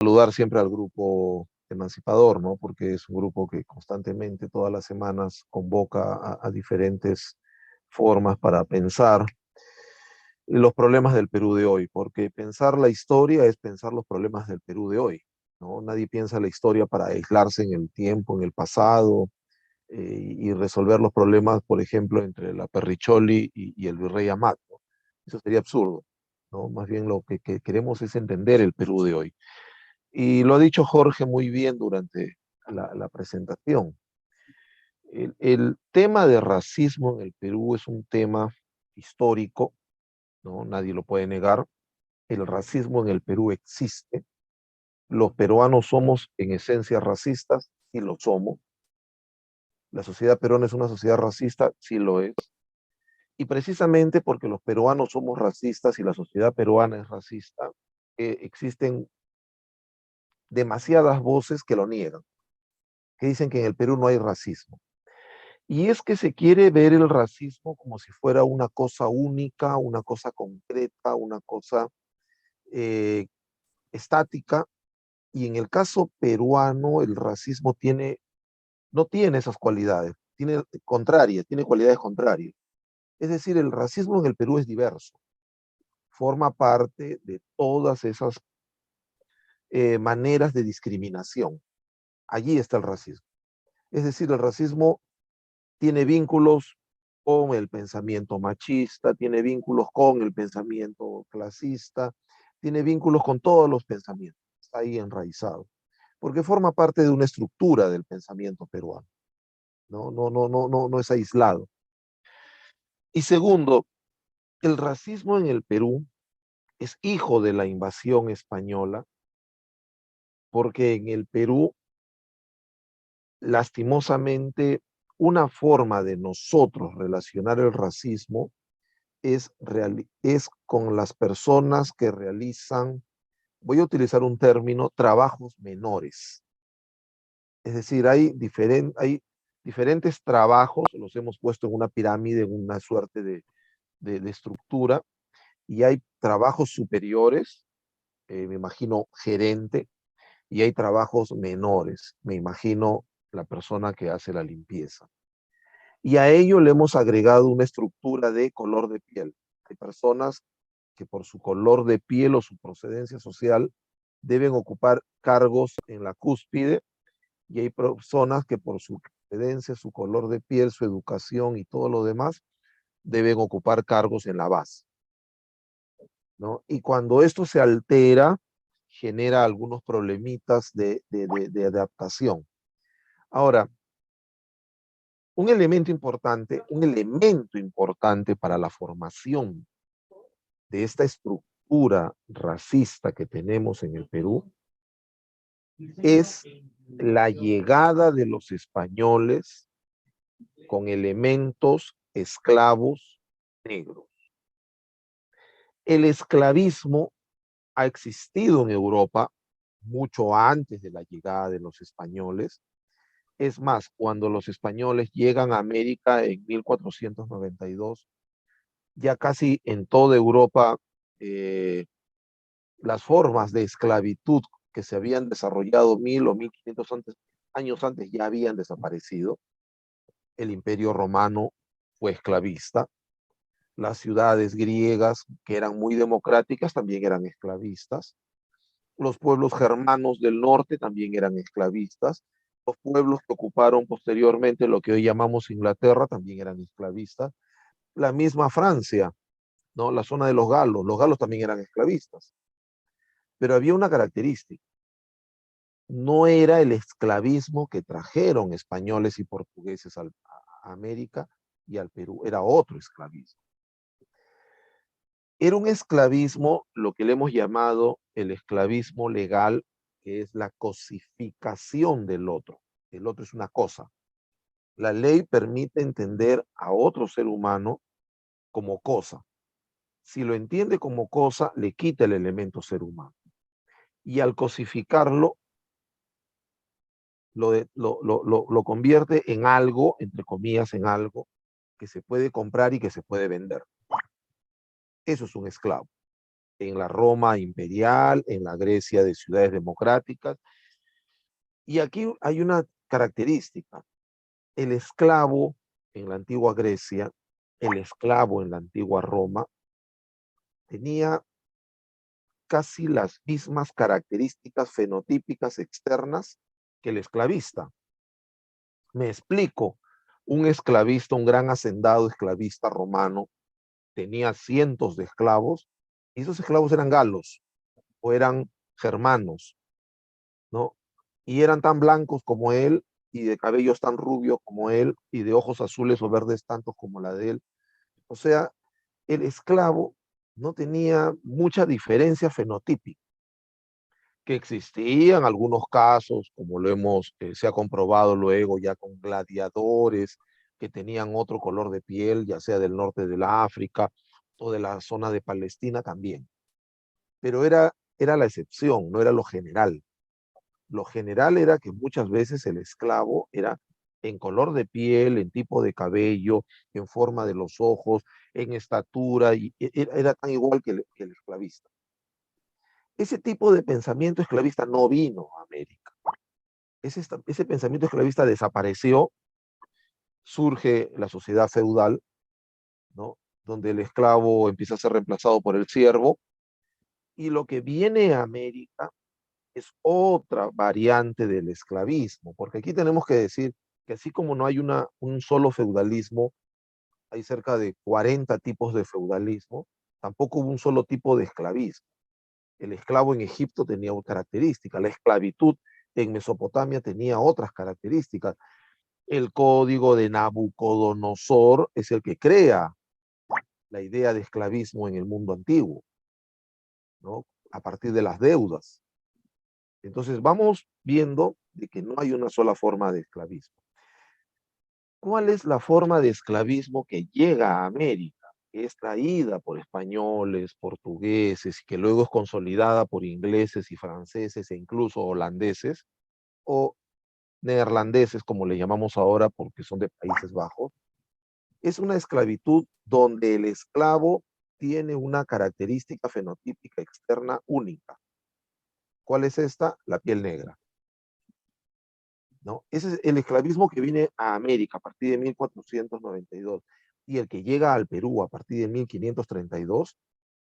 Saludar siempre al grupo emancipador, ¿no? Porque es un grupo que constantemente, todas las semanas, convoca a diferentes formas para pensar los problemas del Perú de hoy, porque pensar la historia es pensar los problemas del Perú de hoy, ¿no? Nadie piensa la historia para aislarse en el tiempo, en el pasado, y resolver los problemas, por ejemplo, entre la Perricholi y el virrey Amat, ¿no? Eso sería absurdo, ¿no? Más bien lo que queremos es entender el Perú de hoy. Y lo ha dicho Jorge muy bien durante la presentación. El tema de racismo en el Perú es un tema histórico, ¿no? Nadie lo puede negar. El racismo en el Perú existe. Los peruanos somos en esencia racistas, sí lo somos. La sociedad peruana es una sociedad racista, sí lo es. Y precisamente porque los peruanos somos racistas y la sociedad peruana es racista, existen demasiadas voces que lo niegan, que dicen que en el Perú no hay racismo. Y es que se quiere ver el racismo como si fuera una cosa única, una cosa concreta, una cosa eh, estática. Y en el caso peruano, el racismo no tiene esas cualidades, tiene cualidades contrarias. Es decir, el racismo en el Perú es diverso, forma parte de todas esas maneras de discriminación. Allí está el racismo. Es decir, el racismo tiene vínculos con el pensamiento machista, tiene vínculos con el pensamiento clasista, tiene vínculos con todos los pensamientos, está ahí enraizado, porque forma parte de una estructura del pensamiento peruano, no es aislado. Y segundo, el racismo en el Perú es hijo de la invasión española, porque en el Perú, lastimosamente, una forma de nosotros relacionar el racismo es con las personas que realizan, voy a utilizar un término, trabajos menores. Es decir, hay diferentes trabajos, los hemos puesto en una pirámide, en una suerte de estructura, y hay trabajos superiores, me imagino gerente, y hay trabajos menores, me imagino la persona que hace la limpieza. Y a ello le hemos agregado una estructura de color de piel. Hay personas que por su color de piel o su procedencia social deben ocupar cargos en la cúspide, y hay personas que por su procedencia, su color de piel, su educación y todo lo demás deben ocupar cargos en la base, ¿no? Y cuando esto se altera, genera algunos problemitas de adaptación. Ahora, un elemento importante para la formación de esta estructura racista que tenemos en el Perú es la llegada de los españoles con elementos esclavos negros. El esclavismo ha existido en Europa mucho antes de la llegada de los españoles. Es más, cuando los españoles llegan a América en 1492, ya casi en toda Europa eh, las formas de esclavitud que se habían desarrollado 1000 o 1500 años antes ya habían desaparecido. El Imperio Romano fue esclavista. Las ciudades griegas, que eran muy democráticas, también eran esclavistas. Los pueblos germanos del norte también eran esclavistas. Los pueblos que ocuparon posteriormente lo que hoy llamamos Inglaterra también eran esclavistas. La misma Francia, ¿no? La zona de los galos también eran esclavistas. Pero había una característica: no era el esclavismo que trajeron españoles y portugueses a América y al Perú, era otro esclavismo. Era un esclavismo, lo que le hemos llamado el esclavismo legal, que es la cosificación del otro. El otro es una cosa. La ley permite entender a otro ser humano como cosa. Si lo entiende como cosa, le quita el elemento ser humano. Y al cosificarlo, lo convierte en algo, entre comillas, en algo que se puede comprar y que se puede vender. Eso es un esclavo. en la Roma imperial, en la Grecia de ciudades democráticas. Y aquí hay una característica. El esclavo en la antigua Grecia, el esclavo en la antigua Roma, tenía casi las mismas características fenotípicas externas que el esclavista. Me explico. Un esclavista, un gran hacendado esclavista romano, tenía cientos de esclavos, y esos esclavos eran galos o eran germanos, ¿no? Y eran tan blancos como él, y de cabellos tan rubios como él, y de ojos azules o verdes tantos como la de él. O sea, el esclavo no tenía mucha diferencia fenotípica, que existían algunos casos, como se ha comprobado luego ya con gladiadores que tenían otro color de piel, ya sea del norte de la África o de la zona de Palestina también. Pero era la excepción, no era lo general. Lo general era que muchas veces el esclavo era en color de piel, en tipo de cabello, en forma de los ojos, en estatura, y era tan igual que el esclavista. Ese tipo de pensamiento esclavista no vino a América. Ese pensamiento esclavista desapareció, surge la sociedad feudal, ¿no? Donde el esclavo empieza a ser reemplazado por el siervo, y lo que viene a América es otra variante del esclavismo, porque aquí tenemos que decir que así como no hay un solo feudalismo, hay cerca de 40 tipos de feudalismo, tampoco hubo un solo tipo de esclavismo. El esclavo en Egipto tenía una característica, la esclavitud en Mesopotamia tenía otras características. El código de Nabucodonosor es el que crea la idea de esclavismo en el mundo antiguo, ¿no? A partir de las deudas. Entonces vamos viendo de que no hay una sola forma de esclavismo. ¿Cuál es la forma de esclavismo que llega a América? Que es traída por españoles, portugueses, y que luego es consolidada por ingleses y franceses e incluso holandeses, o neerlandeses, como le llamamos ahora porque son de Países Bajos. Es una esclavitud donde el esclavo tiene una característica fenotípica externa única. ¿Cuál es esta? La piel negra, ¿no? Ese es el esclavismo que viene a América a partir de 1492, y el que llega al Perú a partir de 1532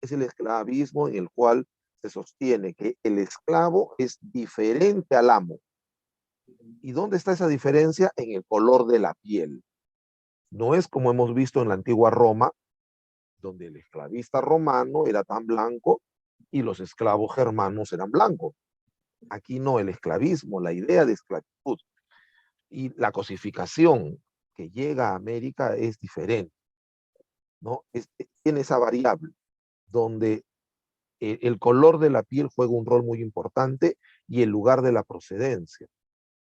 es el esclavismo en el cual se sostiene que el esclavo es diferente al amo. ¿Y dónde está esa diferencia? En el color de la piel. No es como hemos visto en la antigua Roma, donde el esclavista romano era tan blanco y los esclavos germanos eran blancos. Aquí no, el esclavismo, la idea de esclavitud y la cosificación que llega a América es diferente, ¿no? Tiene esa variable donde el color de la piel juega un rol muy importante, y el lugar de la procedencia.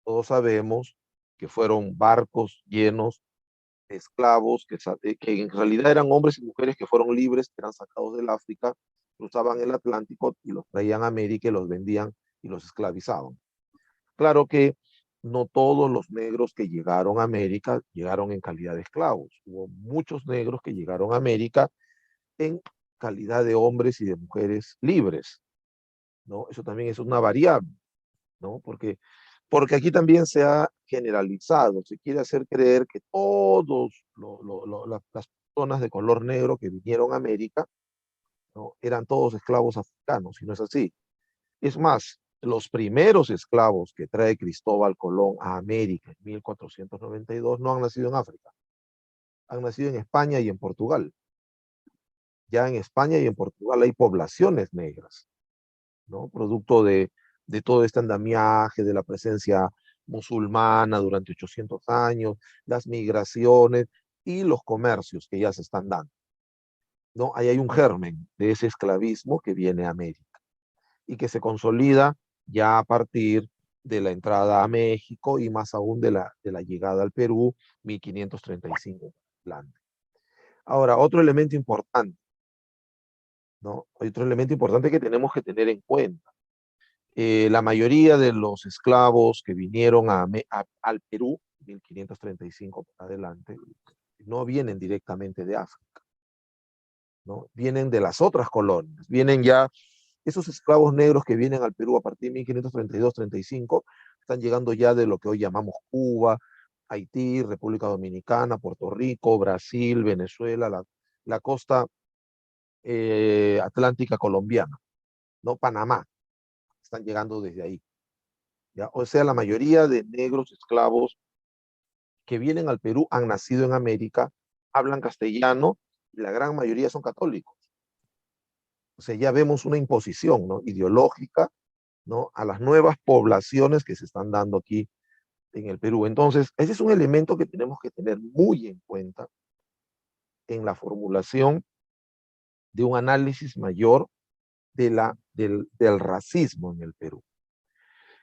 Todos sabemos que fueron barcos llenos de esclavos que en realidad eran hombres y mujeres que fueron libres, que eran sacados del África, cruzaban el Atlántico y los traían a América y los vendían y los esclavizaban. Claro que no todos los negros que llegaron a América llegaron en calidad de esclavos. Hubo muchos negros que llegaron a América en calidad de hombres y de mujeres libres, ¿no? Eso también es una variable, ¿no? Porque aquí también se ha generalizado, se quiere hacer creer que todos las personas de color negro que vinieron a América, ¿no? Eran todos esclavos africanos, y no es así. Es más, los primeros esclavos que trae Cristóbal Colón a América en 1492 no han nacido en África, han nacido en España y en Portugal. Ya en España y en Portugal hay poblaciones negras, ¿no? Producto de todo este andamiaje, de la presencia musulmana durante 800 años, las migraciones y los comercios que ya se están dando, ¿no? Ahí hay un germen de ese esclavismo que viene a América y que se consolida ya a partir de la entrada a México y más aún de la llegada al Perú, 1535. Ahora, otro elemento importante, ¿no? Otro elemento importante que tenemos que tener en cuenta. La mayoría de los esclavos que vinieron al Perú, 1535 para adelante, no vienen directamente de África, ¿no? Vienen de las otras colonias, vienen ya esos esclavos negros que vienen al Perú a partir de 1532-35, están llegando ya de lo que hoy llamamos Cuba, Haití, República Dominicana, Puerto Rico, Brasil, Venezuela, la costa atlántica colombiana, ¿no? Panamá, están llegando desde ahí. ¿Ya? O sea, la mayoría de negros esclavos que vienen al Perú han nacido en América, hablan castellano, y la gran mayoría son católicos. O sea, ya vemos una imposición, ¿no?, ideológica, ¿no?, a las nuevas poblaciones que se están dando aquí en el Perú. Entonces, ese es un elemento que tenemos que tener muy en cuenta en la formulación de un análisis mayor del racismo en el Perú.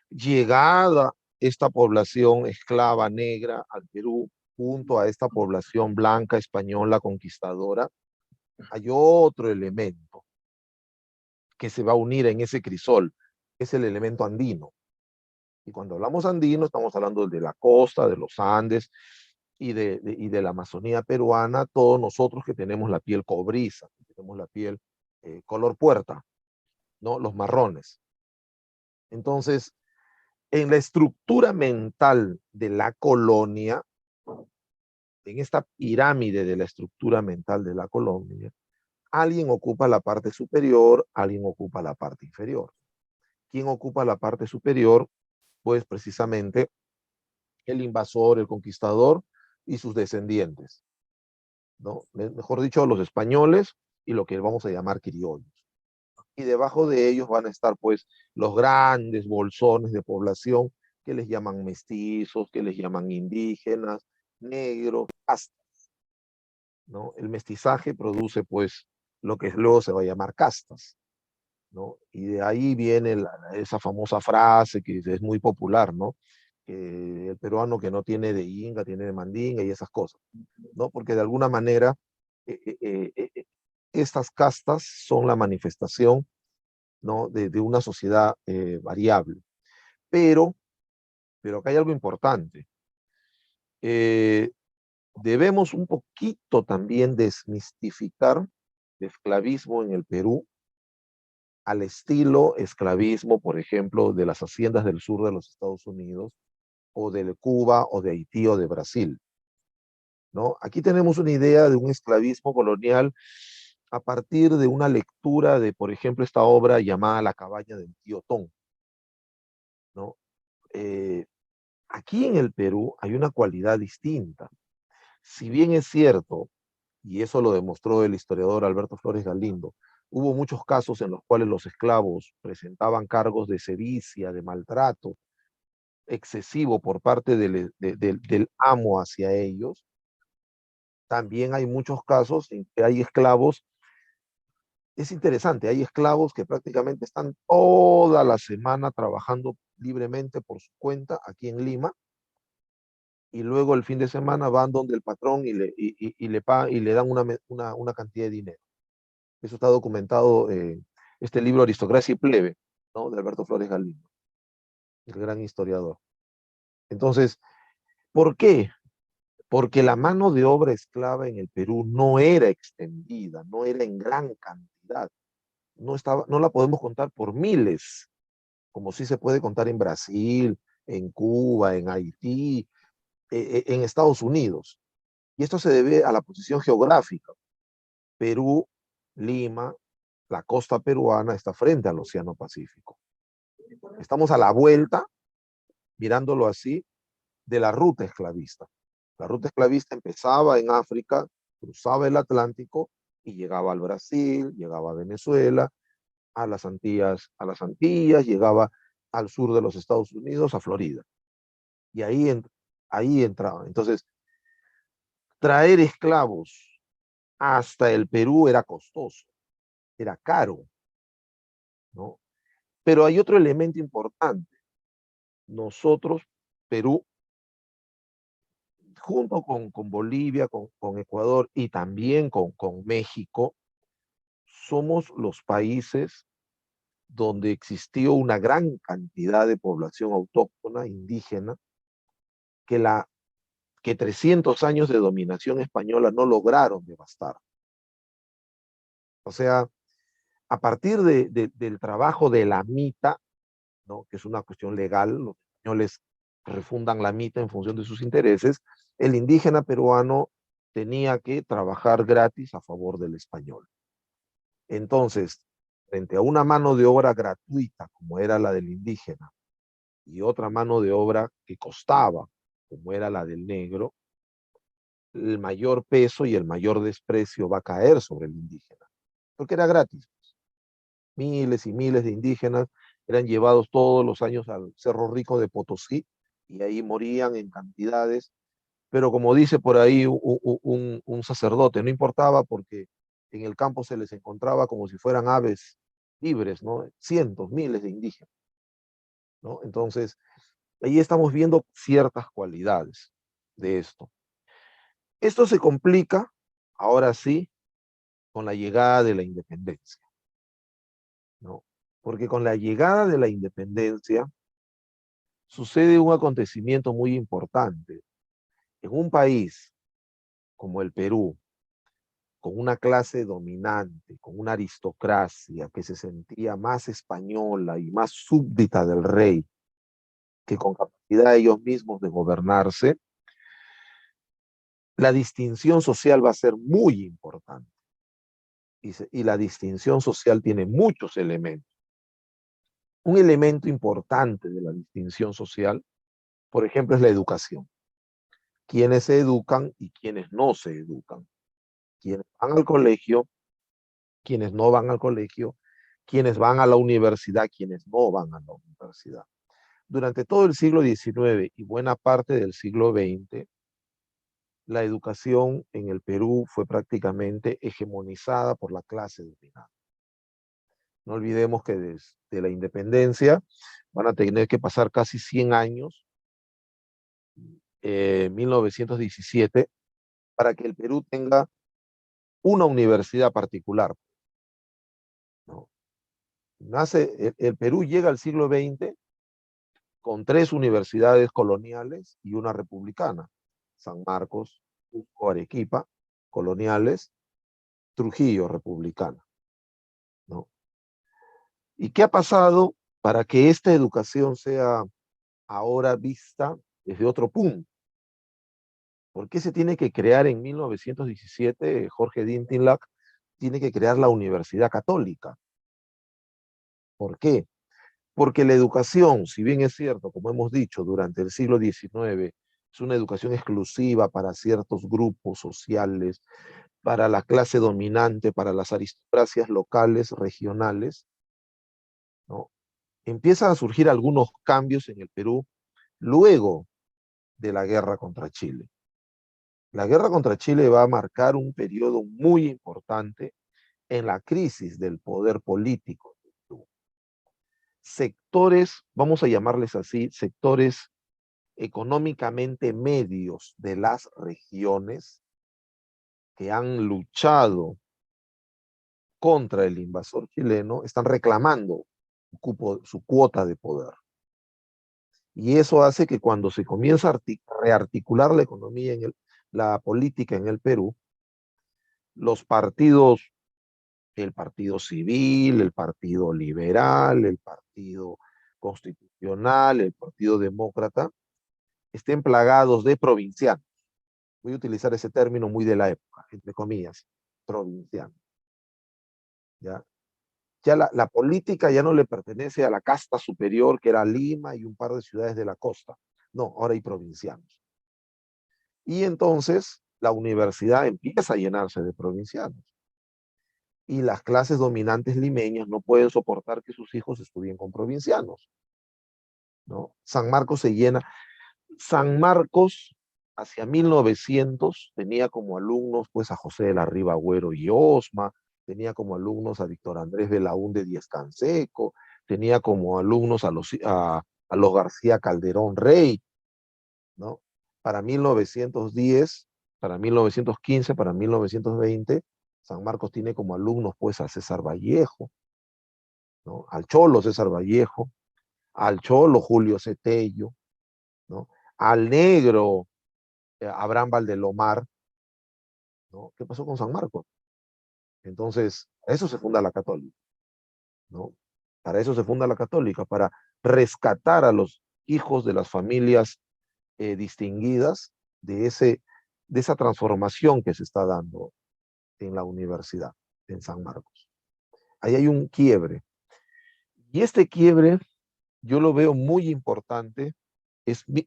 Llegada esta población esclava negra al Perú, junto a esta población blanca española conquistadora, hay otro elemento que se va a unir en ese crisol, es el elemento andino. Y cuando hablamos andino, estamos hablando de la costa, de los Andes y de la Amazonía peruana, todos nosotros que tenemos la piel cobriza, que tenemos la piel color puerta, ¿no?, los marrones. Entonces, en la estructura mental de la colonia, en esta pirámide de la estructura mental de la colonia, alguien ocupa la parte superior, alguien ocupa la parte inferior. ¿Quién ocupa la parte superior? Pues precisamente el invasor, el conquistador y sus descendientes, ¿no? Mejor dicho, los españoles y lo que vamos a llamar criollos. Y debajo de ellos van a estar pues los grandes bolsones de población que les llaman mestizos, que les llaman indígenas, negros, castas, ¿no? El mestizaje produce pues lo que luego se va a llamar castas, ¿no? Y de ahí viene esa famosa frase que es muy popular, ¿no? Que el peruano que no tiene de inga, tiene de mandinga y esas cosas, ¿no? Porque de alguna manera eh, eh, eh, eh, estas castas son la manifestación, ¿no?, de una sociedad variable. Pero, pero acá hay algo importante. Eh, debemos un poquito también desmistificar el esclavismo en el Perú al estilo esclavismo, por ejemplo, de las haciendas del sur de los Estados Unidos, o de Cuba, o de Haití, o de Brasil, ¿no? Aquí tenemos una idea de un esclavismo colonial a partir de una lectura de, por ejemplo, esta obra llamada La cabaña del tío Tom, ¿no? Eh, aquí en el Perú hay una cualidad distinta. Si bien es cierto, y eso lo demostró el historiador Alberto Flores Galindo, hubo muchos casos en los cuales los esclavos presentaban cargos de sevicia, de maltrato excesivo por parte del amo hacia ellos. También hay muchos casos en que hay esclavos, es interesante, hay esclavos que prácticamente están toda la semana trabajando libremente por su cuenta aquí en Lima, y luego el fin de semana van donde el patrón y le dan una cantidad de dinero. Eso está documentado en este libro Aristocracia y Plebe, ¿no?, de Alberto Flores Galindo, el gran historiador. Entonces, ¿por qué? Porque la mano de obra esclava en el Perú no era extendida, no era en gran cantidad, no la podemos contar por miles, como sí se puede contar en Brasil, en Cuba, en Haití, en Estados Unidos. Y esto se debe a la posición geográfica. Perú, Lima, la costa peruana está frente al Océano Pacífico. Estamos a la vuelta, mirándolo así, de la ruta esclavista. La ruta esclavista empezaba en África, cruzaba el Atlántico y llegaba al Brasil, llegaba a Venezuela, a las Antillas, llegaba al sur de los Estados Unidos, a Florida. Y ahí entraba. Entonces, traer esclavos hasta el Perú era costoso, era caro, ¿no? Pero hay otro elemento importante. Nosotros, Perú, junto con Bolivia, con Ecuador y también con México, somos los países donde existió una gran cantidad de población autóctona, indígena, que, que 300 años de dominación española no lograron devastar. O sea, a partir del trabajo de la mita, ¿no? Que es una cuestión legal, los españoles refundan la mita en función de sus intereses, el indígena peruano tenía que trabajar gratis a favor del español. Entonces, frente a una mano de obra gratuita, como era la del indígena, y otra mano de obra que costaba, como era la del negro, el mayor peso y el mayor desprecio va a caer sobre el indígena, porque era gratis. Miles y miles de indígenas eran llevados todos los años al Cerro Rico de Potosí y ahí morían en cantidades, pero como dice por ahí un sacerdote, no importaba porque en el campo se les encontraba como si fueran aves libres, ¿no? Cientos, miles de indígenas, ¿no? Entonces, ahí estamos viendo ciertas cualidades de esto. Esto se complica, ahora sí, con la llegada de la independencia, ¿no? Porque con la llegada de la independencia sucede un acontecimiento muy importante. En un país como el Perú, con una clase dominante, con una aristocracia que se sentía más española y más súbdita del rey que con capacidad ellos mismos de gobernarse, la distinción social va a ser muy importante. Y la distinción social tiene muchos elementos. Un elemento importante de la distinción social, por ejemplo, es la educación. Quienes se educan y quienes no se educan. Quienes van al colegio, quienes no van al colegio, quienes van a la universidad, quienes no van a la universidad. Durante todo el siglo XIX y buena parte del siglo XX, la educación en el Perú fue prácticamente hegemonizada por la clase dominante. No olvidemos que desde la independencia van a tener que pasar casi 100 años, 1917, para que el Perú tenga una universidad particular, ¿no? El Perú llega al siglo XX con 3 universidades coloniales y una republicana: San Marcos, Cusco, Arequipa, coloniales; Trujillo, republicana, ¿no? ¿Y qué ha pasado para que esta educación sea ahora vista desde otro punto? ¿Por qué se tiene que crear en 1917, Jorge Dintilac tiene que crear la Universidad Católica? ¿Por qué? Porque la educación, si bien es cierto, como hemos dicho, durante el siglo XIX, es una educación exclusiva para ciertos grupos sociales, para la clase dominante, para las aristocracias locales, regionales, ¿no? Empiezan a surgir algunos cambios en el Perú luego de la guerra contra Chile. La guerra contra Chile va a marcar un periodo muy importante en la crisis del poder político. Sectores, vamos a llamarles así, sectores económicamente medios de las regiones que han luchado contra el invasor chileno, están reclamando su cuota de poder. Y eso hace que cuando se comienza a rearticular la economía, la política en el Perú, los partidos, el Partido Civil, el Partido Liberal, el Partido Constitucional, el Partido Demócrata, estén plagados de provincianos. Voy a utilizar ese término muy de la época, entre comillas, provinciano. ¿Ya? Ya la política ya no le pertenece a la casta superior, que era Lima y un par de ciudades de la costa. No, ahora hay provincianos. Y entonces la universidad empieza a llenarse de provincianos. Y las clases dominantes limeñas no pueden soportar que sus hijos estudien con provincianos, ¿no? San Marcos se llena. San Marcos, hacia 1900, tenía como alumnos pues a José de la Riva Agüero y Osma, tenía como alumnos a Víctor Andrés Belaúnde Díaz Canseco, tenía como alumnos a los García Calderón Rey, ¿no? Para 1910, para 1915, para 1920, San Marcos tiene como alumnos pues a César Vallejo, ¿no? Al Cholo César Vallejo, al Cholo Julio Cetello, ¿no? Al negro Abraham Valdelomar, ¿no? ¿Qué pasó con San Marcos? Entonces, Para eso se funda la Católica, ¿no? Para eso se funda la Católica, para rescatar a los hijos de las familias distinguidas de esa transformación que se está dando en la universidad, en San Marcos. Ahí hay un quiebre. Y este quiebre yo lo veo muy importante.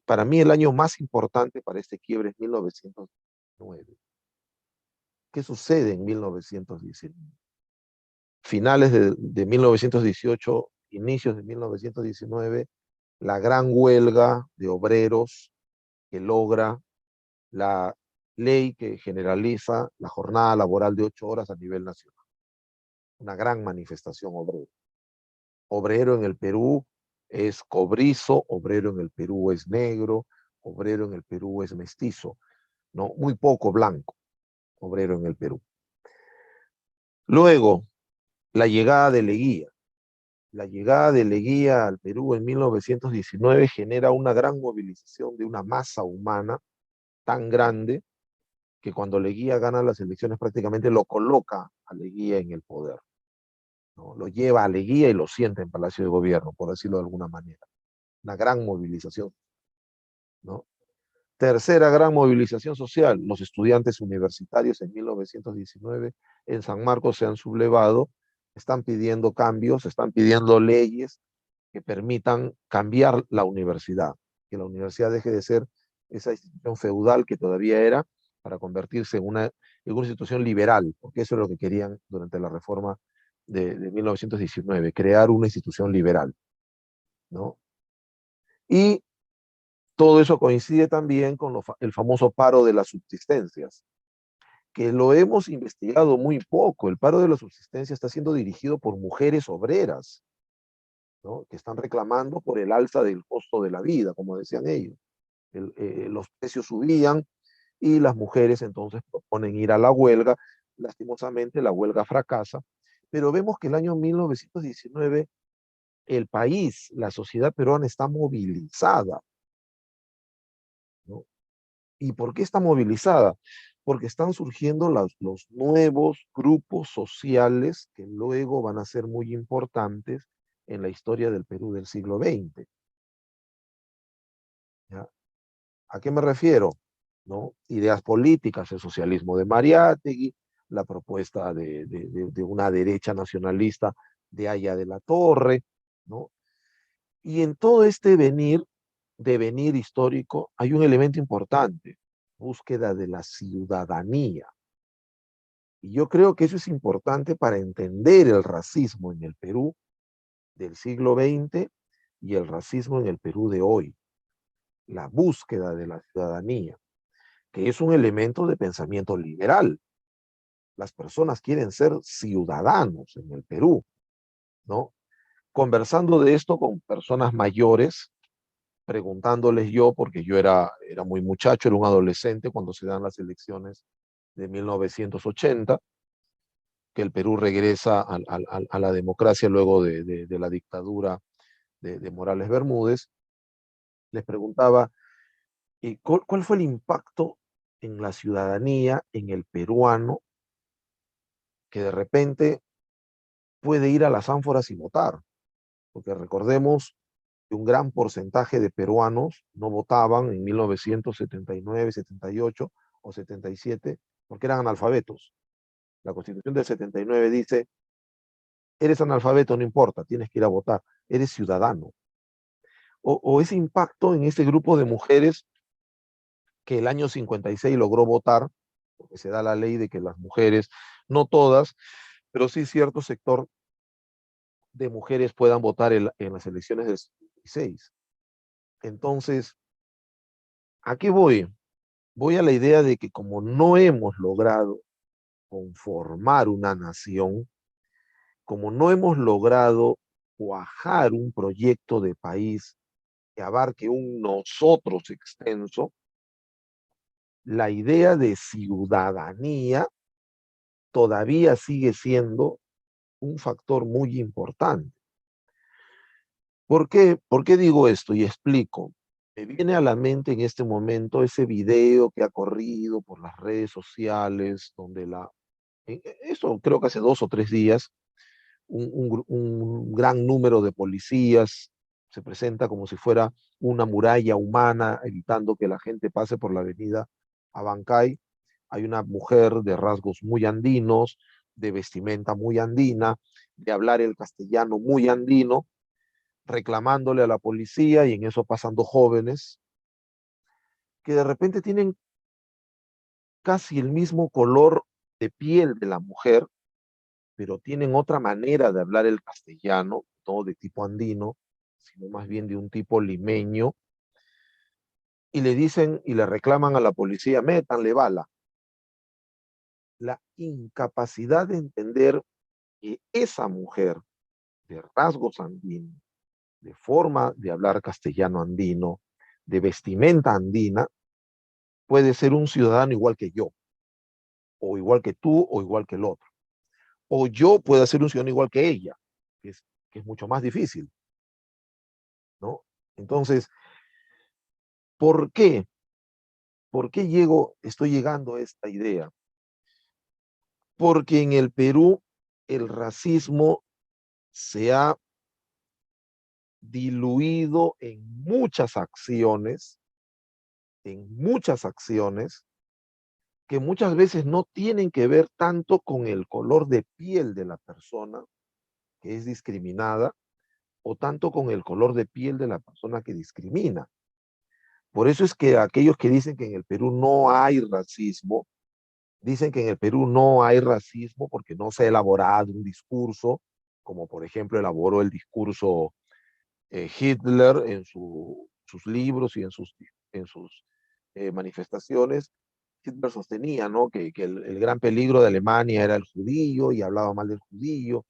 Para mí el año más importante para este quiebre es 1909. ¿Qué sucede en 1919? Finales de 1918, inicios de 1919, la gran huelga de obreros que logra la ley que generaliza la jornada laboral de 8 horas a nivel nacional. Una gran manifestación obrera. Obrero en el Perú es cobrizo, obrero en el Perú es negro, obrero en el Perú es mestizo, ¿no? Muy poco blanco, obrero en el Perú. Luego, la llegada de Leguía. La llegada de Leguía al Perú en 1919 genera una gran movilización de una masa humana tan grande que cuando Leguía gana las elecciones prácticamente lo coloca a Leguía en el poder, ¿no? Lo lleva a Leguía y lo sienta en Palacio de Gobierno, por decirlo de alguna manera. Una gran movilización, ¿no? Tercera gran movilización social, los estudiantes universitarios en 1919 en San Marcos se han sublevado, están pidiendo cambios, están pidiendo leyes que permitan cambiar la universidad, que la universidad deje de ser esa institución feudal que todavía era para convertirse en una institución liberal, porque eso es lo que querían durante la reforma de 1919, crear una institución liberal, ¿no? Y todo eso coincide también con el famoso paro de las subsistencias, que lo hemos investigado muy poco. El paro de la subsistencia está siendo dirigido por mujeres obreras, ¿no? Que están reclamando por el alza del costo de la vida, como decían ellos. Los precios subían y las mujeres entonces proponen ir a la huelga. Lastimosamente la huelga fracasa, pero vemos que el año 1919 el país, la sociedad peruana está movilizada, ¿no? ¿Y por qué está movilizada? Porque están surgiendo los nuevos grupos sociales que luego van a ser muy importantes en la historia del Perú del siglo XX. ¿Ya? ¿A qué me refiero? ¿No? Ideas políticas, el socialismo de Mariátegui, la propuesta de una derecha nacionalista de Aya de la Torre, ¿no? Y en todo este devenir histórico, hay un elemento importante, búsqueda de la ciudadanía. Y yo creo que eso es importante para entender el racismo en el Perú del siglo XX y el racismo en el Perú de hoy. La búsqueda de la ciudadanía, que es un elemento de pensamiento liberal. Las personas quieren ser ciudadanos en el Perú, ¿no? Conversando de esto con personas mayores, preguntándoles yo, porque yo era muy muchacho, era un adolescente cuando se dan las elecciones de 1980, que el Perú regresa a la democracia luego de la dictadura de Morales Bermúdez, les preguntaba, ¿cuál fue el impacto en la ciudadanía, en el peruano, que de repente puede ir a las ánforas y votar? Porque recordemos que un gran porcentaje de peruanos no votaban en 1979, 78 o 77 porque eran analfabetos. La Constitución del 79 dice, eres analfabeto, no importa, tienes que ir a votar, eres ciudadano. O ese impacto en ese grupo de mujeres que el año 56 logró votar, porque se da la ley de que las mujeres, no todas, pero sí cierto sector de mujeres puedan votar en las elecciones del 56. Entonces, ¿a qué voy? Voy a la idea de que como no hemos logrado conformar una nación, como no hemos logrado cuajar un proyecto de país que abarque un nosotros extenso, la idea de ciudadanía todavía sigue siendo un factor muy importante. ¿Por qué digo esto? Y explico. Me viene a la mente en este momento ese video que ha corrido por las redes sociales, donde Esto creo que hace 2 o 3 días, un gran número de policías se presenta como si fuera una muralla humana, evitando que la gente pase por la avenida Abancay. Hay una mujer de rasgos muy andinos, de vestimenta muy andina, de hablar el castellano muy andino, reclamándole a la policía, y en eso pasan 2 jóvenes que de repente tienen casi el mismo color de piel de la mujer, pero tienen otra manera de hablar el castellano, no de tipo andino, sino más bien de un tipo limeño, y le dicen y le reclaman a la policía, métanle bala. La incapacidad de entender que esa mujer de rasgos andinos, de forma de hablar castellano andino, de vestimenta andina, puede ser un ciudadano igual que yo, o igual que tú, o igual que el otro. O yo pueda ser un ciudadano igual que ella, que es mucho más difícil, ¿no? Entonces, ¿por qué? ¿Por qué estoy llegando a esta idea? Porque en el Perú el racismo se ha diluido en muchas acciones que muchas veces no tienen que ver tanto con el color de piel de la persona que es discriminada, o tanto con el color de piel de la persona que discrimina. Por eso es que aquellos que dicen que en el Perú no hay racismo, dicen que en el Perú no hay racismo porque no se ha elaborado un discurso, como por ejemplo elaboró el discurso Hitler en sus libros y en sus manifestaciones. Hitler sostenía, ¿no?, que el gran peligro de Alemania era el judío, y hablaba mal del judío,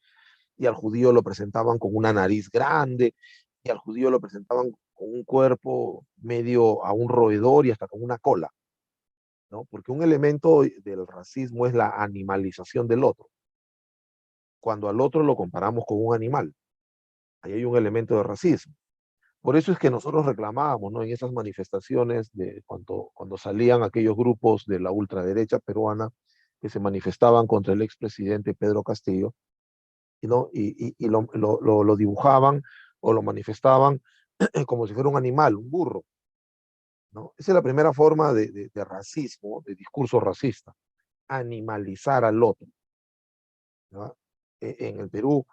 y al judío lo presentaban con una nariz grande, y al judío lo presentaban con un cuerpo medio a un roedor y hasta con una cola, ¿no? Porque un elemento del racismo es la animalización del otro. Cuando al otro lo comparamos con un animal, ahí hay un elemento de racismo. Por eso es que nosotros reclamábamos, ¿no?, en esas manifestaciones de cuando salían aquellos grupos de la ultraderecha peruana que se manifestaban contra el expresidente Pedro Castillo, ¿no? Y lo dibujaban o lo manifestaban como si fuera un animal, un burro, ¿no? Esa es la primera forma de racismo, de discurso racista, animalizar al otro, ¿no? En el Perú,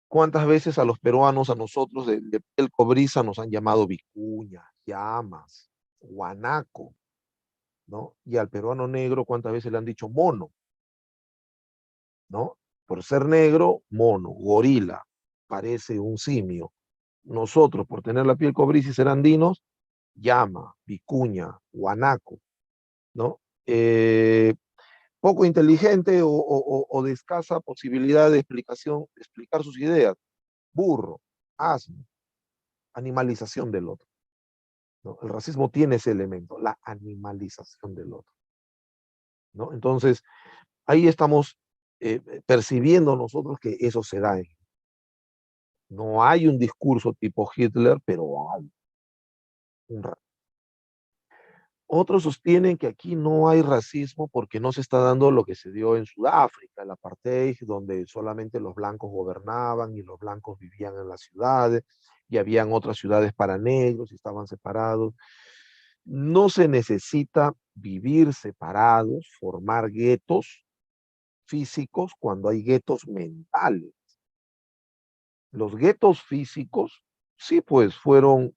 ¿cuántas veces a los peruanos, a nosotros de piel cobriza, nos han llamado vicuña, llamas, guanaco, ¿no? Y al peruano negro, ¿cuántas veces le han dicho mono, ¿no? Por ser negro, mono, gorila, parece un simio. Nosotros, por tener la piel cobriza y ser andinos, llama, vicuña, guanaco, ¿no? Poco inteligente o de escasa posibilidad de explicación, de explicar sus ideas, burro, asno, animalización del otro, ¿no? El racismo tiene ese elemento, la animalización del otro, ¿no? Entonces, ahí estamos percibiendo nosotros que eso se da. No hay un discurso tipo Hitler, pero hay un Otros sostienen que aquí no hay racismo porque no se está dando lo que se dio en Sudáfrica, el apartheid, donde solamente los blancos gobernaban y los blancos vivían en las ciudades, y habían otras ciudades para negros y estaban separados. No se necesita vivir separados, formar guetos físicos cuando hay guetos mentales. Los guetos físicos, sí, pues fueron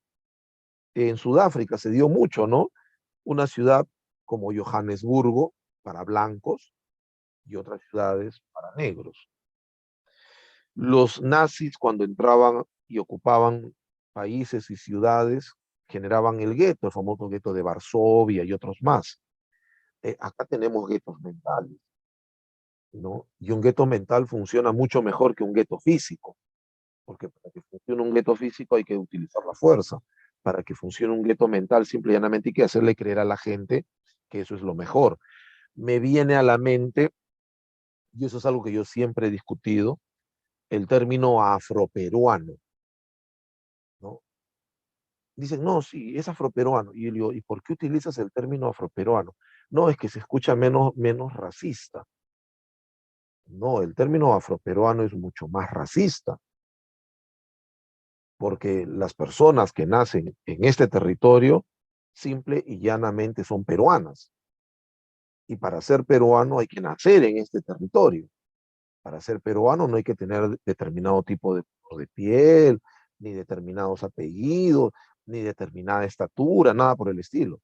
en Sudáfrica, se dio mucho, ¿no? Una ciudad como Johannesburgo para blancos y otras ciudades para negros. Los nazis, cuando entraban y ocupaban países y ciudades, generaban el gueto, el famoso gueto de Varsovia y otros más. Acá tenemos guetos mentales, ¿no? Y un gueto mental funciona mucho mejor que un gueto físico, porque para que funcione un gueto físico hay que utilizar la fuerza. Para que funcione un gueto mental, simple y llanamente hay que hacerle creer a la gente que eso es lo mejor. Me viene a la mente, y eso es algo que yo siempre he discutido, el término afroperuano, ¿no? Dicen, no, sí, es afroperuano. Y yo digo, ¿y por qué utilizas el término afroperuano? No, es que se escucha menos racista. No, el término afroperuano es mucho más racista, porque las personas que nacen en este territorio simple y llanamente son peruanas. Y para ser peruano hay que nacer en este territorio. Para ser peruano no hay que tener determinado tipo de color de piel, ni determinados apellidos, ni determinada estatura, nada por el estilo.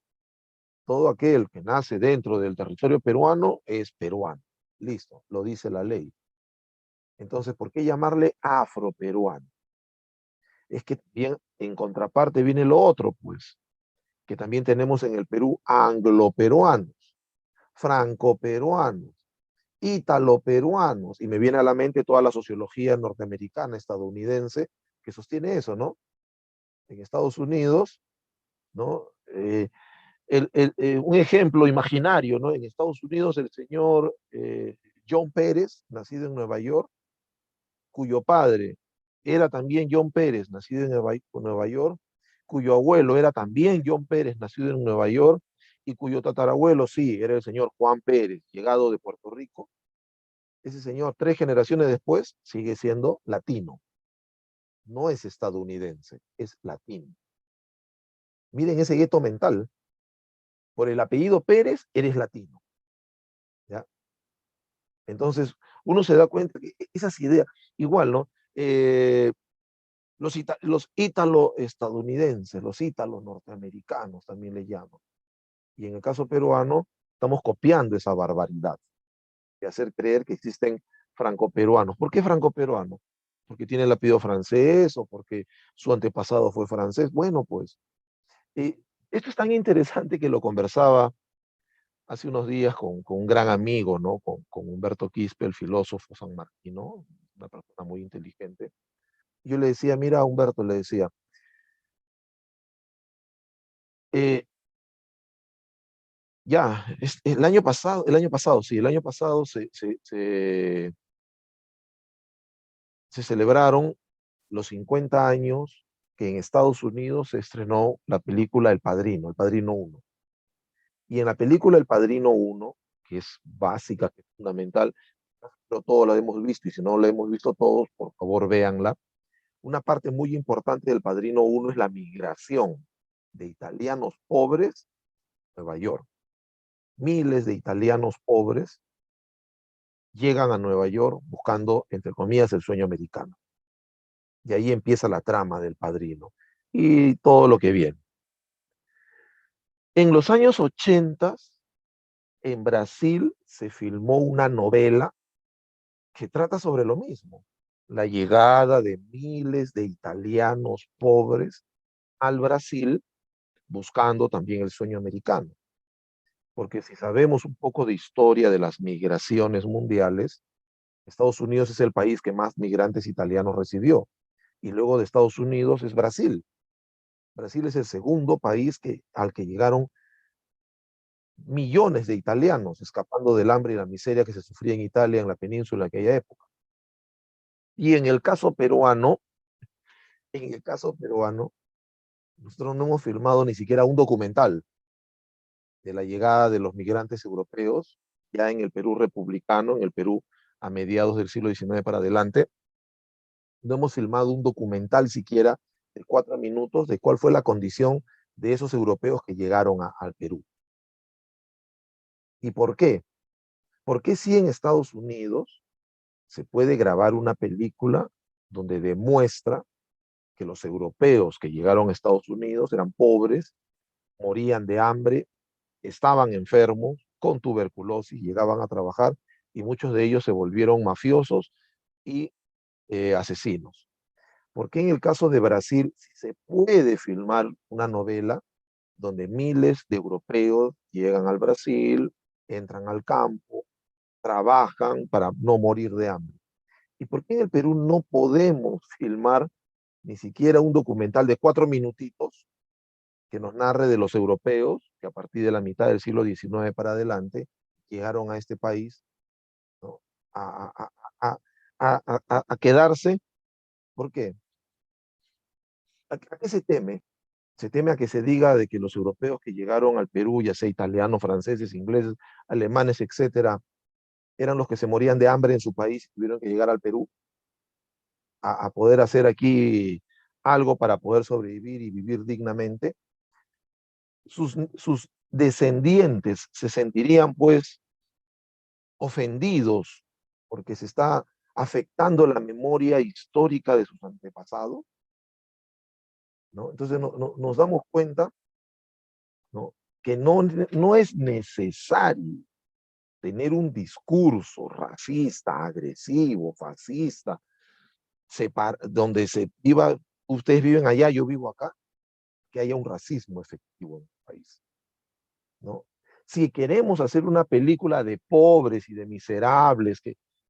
Todo aquel que nace dentro del territorio peruano es peruano. Listo, lo dice la ley. Entonces, ¿por qué llamarle afroperuano? Es que bien en contraparte viene lo otro, pues, que también tenemos en el Perú anglo-peruanos, franco-peruanos, ítalo-peruanos, y me viene a la mente toda la sociología norteamericana, estadounidense, que sostiene eso, ¿no? En Estados Unidos, ¿no? Un ejemplo imaginario, ¿no? En Estados Unidos, el señor John Pérez, nacido en Nueva York, cuyo padre era también John Pérez, nacido en Nueva York, cuyo abuelo era también John Pérez, nacido en Nueva York, y cuyo tatarabuelo, sí, era el señor Juan Pérez, llegado de Puerto Rico. Ese señor, 3 generaciones después, sigue siendo latino. No es estadounidense, es latino. Miren ese gueto mental. Por el apellido Pérez, eres latino. ¿Ya? Entonces, uno se da cuenta que esas ideas, igual, ¿no? Los ítalo-estadounidenses, los ítalo-norteamericanos también le llaman. Y en el caso peruano, estamos copiando esa barbaridad de hacer creer que existen franco-peruanos. ¿Por qué franco-peruano? Porque tiene el apellido francés o porque su antepasado fue francés. Bueno, pues, esto es tan interesante que lo conversaba hace unos días con un gran amigo, ¿no? Con Humberto Quispe, el filósofo sanmarquino, una persona muy inteligente. Yo le decía, mira, Humberto, le decía, eh, ya, sí, el año pasado se celebraron los 50 años que en Estados Unidos se estrenó la película El Padrino uno. Y en la película El Padrino uno, que es básica, que es fundamental, pero todos la hemos visto, y si no la hemos visto todos, por favor véanla. Una parte muy importante del Padrino uno es la migración de italianos pobres a Nueva York. Miles de italianos pobres llegan a Nueva York buscando, entre comillas, el sueño americano. Y ahí empieza la trama del Padrino y todo lo que viene. En los años 80, en Brasil se filmó una novela que trata sobre lo mismo, la llegada de miles de italianos pobres al Brasil buscando también el sueño americano. Porque si sabemos un poco de historia de las migraciones mundiales, Estados Unidos es el país que más migrantes italianos recibió. Y luego de Estados Unidos es Brasil. Brasil es el segundo país al que llegaron millones de italianos escapando del hambre y la miseria que se sufría en Italia, en la península en aquella época. Y en el caso peruano, nosotros no hemos filmado ni siquiera un documental de la llegada de los migrantes europeos, ya en el Perú republicano, en el Perú a mediados del siglo XIX para adelante. No hemos filmado un documental siquiera de 4 minutos de cuál fue la condición de esos europeos que llegaron al Perú. ¿Y por qué? Porque si en Estados Unidos se puede grabar una película donde demuestra que los europeos que llegaron a Estados Unidos eran pobres, morían de hambre, estaban enfermos, con tuberculosis, llegaban a trabajar y muchos de ellos se volvieron mafiosos y asesinos? Porque en el caso de Brasil sí se puede filmar una novela donde miles de europeos llegan al Brasil, entran al campo, trabajan para no morir de hambre? ¿Y por qué en el Perú no podemos filmar ni siquiera un documental de 4 minutitos que nos narre de los europeos que a partir de la mitad del siglo XIX para adelante llegaron a este país, ¿no? a, a, a, a quedarse? ¿Por qué? ¿A qué se teme? Se teme a que se diga de que los europeos que llegaron al Perú, ya sea italianos, franceses, ingleses, alemanes, etcétera, eran los que se morían de hambre en su país y tuvieron que llegar al Perú a poder hacer aquí algo para poder sobrevivir y vivir dignamente. Sus descendientes se sentirían pues ofendidos porque se está afectando la memoria histórica de sus antepasados, ¿no? Entonces nos damos cuenta, ¿no? Que no es necesario tener un discurso racista, agresivo, fascista, donde se viva, ustedes viven allá, yo vivo acá, que haya un racismo efectivo en el país, ¿no? Si queremos hacer una película de pobres y de miserables,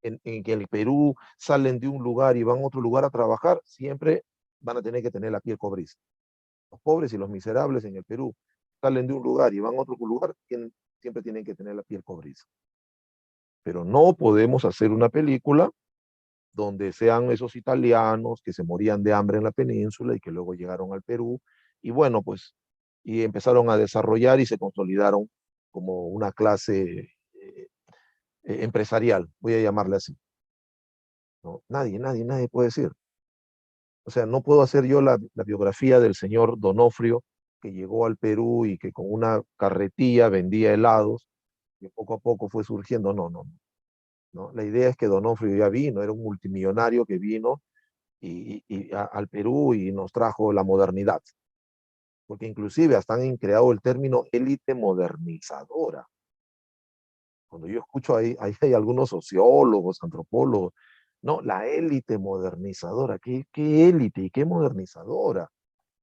en que el Perú salen de un lugar y van a otro lugar a trabajar, siempre van a tener que tener la piel cobriza. Los pobres y los miserables en el Perú salen de un lugar y van a otro lugar, siempre tienen que tener la piel cobriza. Pero no podemos hacer una película donde sean esos italianos que se morían de hambre en la península y que luego llegaron al Perú y bueno, pues, y empezaron a desarrollar y se consolidaron como una clase empresarial, voy a llamarle así. ¿No? Nadie puede decir. O sea, no puedo hacer yo la biografía del señor Donofrio que llegó al Perú y que con una carretilla vendía helados y poco a poco fue surgiendo. No. La idea es que Donofrio ya vino, era un multimillonario que vino al Perú y nos trajo la modernidad. Porque inclusive hasta han creado el término élite modernizadora. Cuando yo escucho ahí hay algunos sociólogos, antropólogos, no, la élite modernizadora, ¿qué élite y qué modernizadora?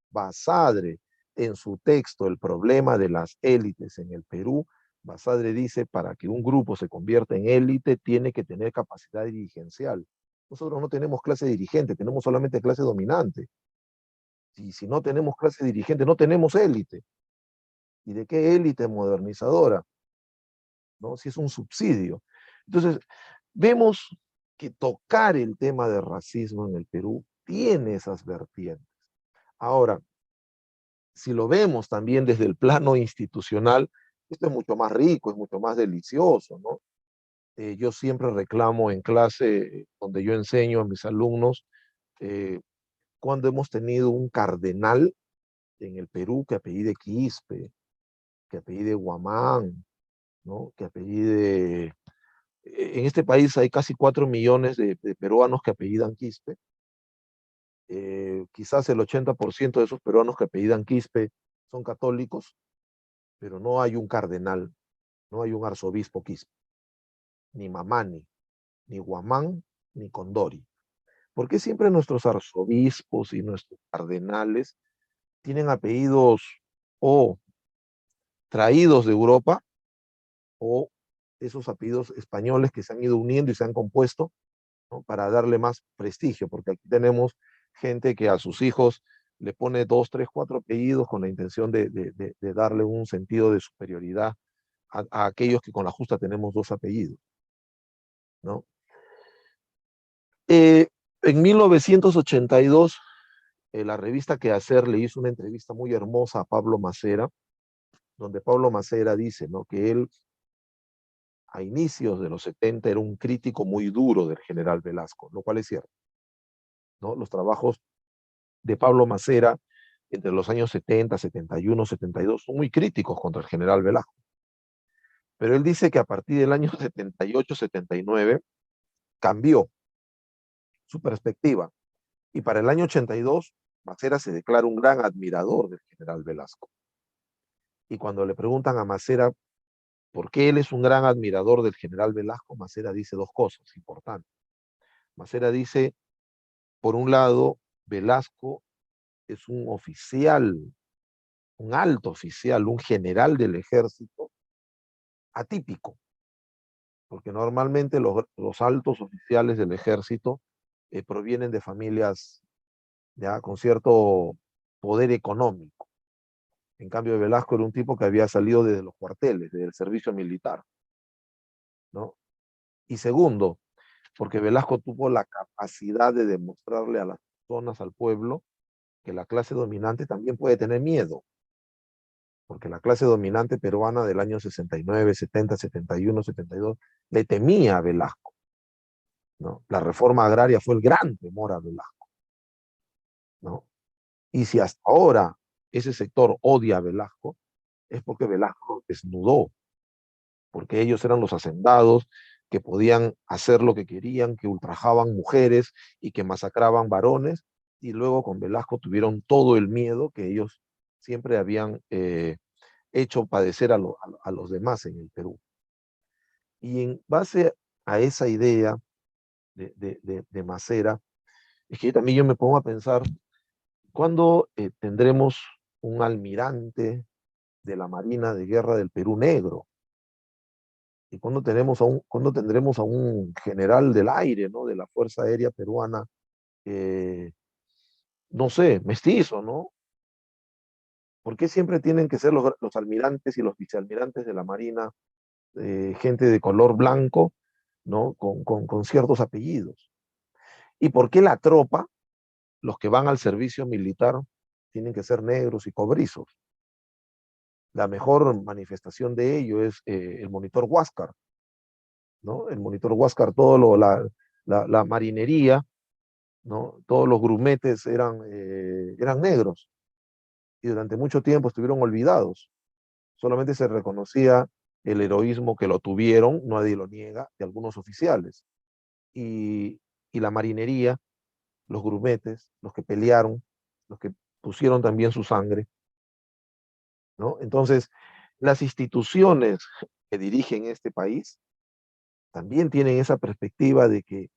Basadre, en su texto, El problema de las élites en el Perú, Basadre dice, para que un grupo se convierta en élite, tiene que tener capacidad dirigencial. Nosotros no tenemos clase dirigente, tenemos solamente clase dominante. Y si no tenemos clase dirigente, no tenemos élite. ¿Y de qué élite modernizadora? ¿No? Si es un subsidio. Entonces, vemos que tocar el tema de racismo en el Perú tiene esas vertientes. Ahora, si lo vemos también desde el plano institucional, esto es mucho más rico, es mucho más delicioso, ¿no? Yo siempre reclamo en clase donde yo enseño a mis alumnos, eh, cuando hemos tenido un cardenal en el Perú que apellide Quispe, que apellide Guamán, ¿no? Que apellide... En este país hay casi 4 millones de peruanos que apellidan Quispe. Quizás el 80% de esos peruanos que apellidan Quispe son católicos, pero no hay un cardenal, no hay un arzobispo Quispe, ni Mamani, ni Guamán, ni Condori. ¿Por qué siempre nuestros arzobispos y nuestros cardenales tienen apellidos o traídos de Europa o esos apellidos españoles que se han ido uniendo y se han compuesto, ¿no? Para darle más prestigio? Porque aquí tenemos gente que a sus hijos le pone 2, 3, 4 apellidos con la intención de darle un sentido de superioridad a aquellos que con la justa tenemos 2 apellidos, ¿no? Eh, en 1982, la revista Quehacer le hizo una entrevista muy hermosa a Pablo Macera, donde Pablo Macera dice, ¿no?, que él a inicios de los 70 era un crítico muy duro del general Velasco, lo cual es cierto, ¿no? Los trabajos de Pablo Macera entre los años 70, 71, 72 son muy críticos contra el general Velasco. Pero él dice que a partir del año 78, 79 cambió su perspectiva. Y para el año 82, Macera se declara un gran admirador del general Velasco. Y cuando le preguntan a Macera por qué él es un gran admirador del general Velasco, Macera dice 2 cosas importantes. Macera dice, por un lado, Velasco es un oficial, un alto oficial, un general del ejército atípico, porque normalmente los altos oficiales del ejército provienen de familias ya con cierto poder económico. En cambio, Velasco era un tipo que había salido desde los cuarteles, desde el servicio militar, ¿no? Y segundo, porque Velasco tuvo la capacidad de demostrarle a las personas, al pueblo, que la clase dominante también puede tener miedo, porque la clase dominante peruana del año 69, 70, 71, 72 le temía a Velasco, ¿no? La reforma agraria fue el gran temor a Velasco, ¿no? Y si hasta ahora ese sector odia a Velasco, es porque Velasco los desnudó, porque ellos eran los hacendados que podían hacer lo que querían, que ultrajaban mujeres y que masacraban varones, y luego con Velasco tuvieron todo el miedo que ellos siempre habían hecho padecer a los demás en el Perú. Y en base a esa idea de Macera, es que también yo me pongo a pensar, ¿cuándo tendremos un almirante de la Marina de Guerra del Perú negro? ¿Y cuándo tendremos a un general del aire, ¿no? De la Fuerza Aérea Peruana, eh, no sé, mestizo, ¿no? ¿Por qué siempre tienen que ser los almirantes y los vicealmirantes de la Marina gente de color blanco, ¿no? Con ciertos apellidos? ¿Y por qué la tropa, los que van al servicio militar, tienen que ser negros y cobrizos? La mejor manifestación de ello es el monitor Huáscar, ¿no? El monitor Huáscar, la marinería, ¿no? Todos los grumetes eran negros y durante mucho tiempo estuvieron olvidados. Solamente se reconocía el heroísmo que lo tuvieron, nadie lo niega, de algunos oficiales. Y, y la marinería, los grumetes, los que pelearon, los que pusieron también su sangre, ¿no? Entonces, las instituciones que dirigen este país también tienen esa perspectiva de que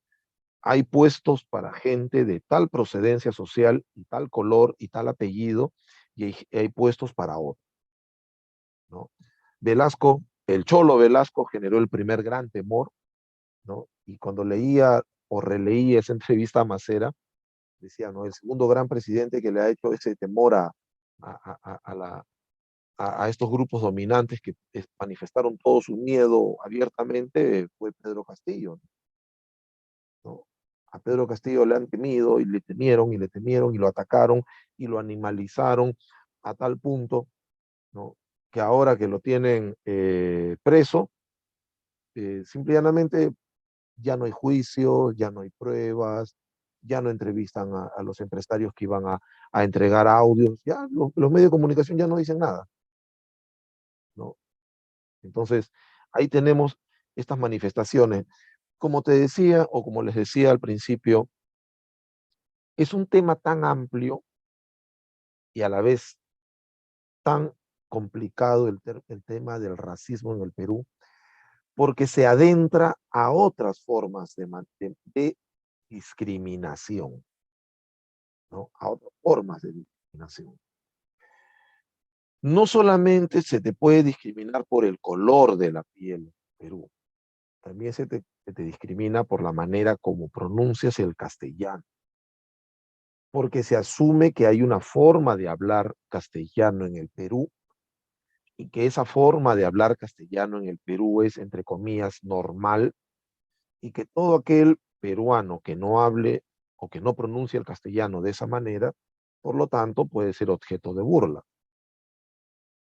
hay puestos para gente de tal procedencia social y tal color y tal apellido, y hay puestos para otros, ¿no? Velasco, el Cholo Velasco generó el primer gran temor, ¿no? Y cuando leía o releía esa entrevista a Macera, decía, ¿no? El segundo gran presidente que le ha hecho ese temor a estos grupos dominantes que manifestaron todo su miedo abiertamente fue Pedro Castillo, ¿no? A Pedro Castillo le han temido y le temieron y le temieron y lo atacaron y lo animalizaron a tal punto, ¿no? Que ahora que lo tienen preso, simplemente ya no hay juicio, ya no hay pruebas, ya no entrevistan a los empresarios que iban a entregar audios, ya los medios de comunicación ya no dicen nada, ¿no? Entonces, ahí tenemos estas manifestaciones. Como te decía, o como les decía al principio, es un tema tan amplio y a la vez tan complicado el tema del racismo en el Perú, porque se adentra a otras formas de discriminación, ¿no? A otras formas de discriminación. No solamente se te puede discriminar por el color de la piel en Perú, también se te discrimina por la manera como pronuncias el castellano, porque se asume que hay una forma de hablar castellano en el Perú y que esa forma de hablar castellano en el Perú es, entre comillas, normal, y que todo aquel peruano que no hable o que no pronuncie el castellano de esa manera, por lo tanto, puede ser objeto de burla.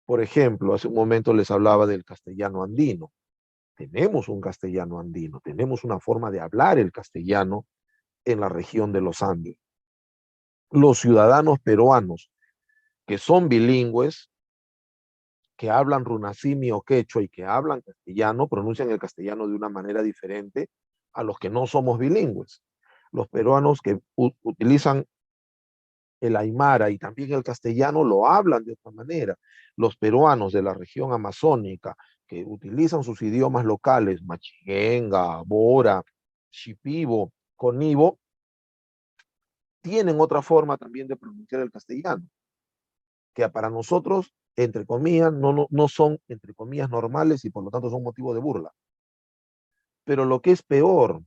Por ejemplo, hace un momento les hablaba del castellano andino. Tenemos un castellano andino, tenemos una forma de hablar el castellano en la región de los Andes. Los ciudadanos peruanos que son bilingües, que hablan runacimi o quechua y que hablan castellano, pronuncian el castellano de una manera diferente a los que no somos bilingües. Los peruanos que utilizan el aymara y también el castellano lo hablan de otra manera. Los peruanos de la región amazónica que utilizan sus idiomas locales, machinga, bora, shipibo, conibo, tienen otra forma también de pronunciar el castellano, que para nosotros, entre comillas, no son, entre comillas, normales y por lo tanto son motivo de burla. Pero lo que es peor,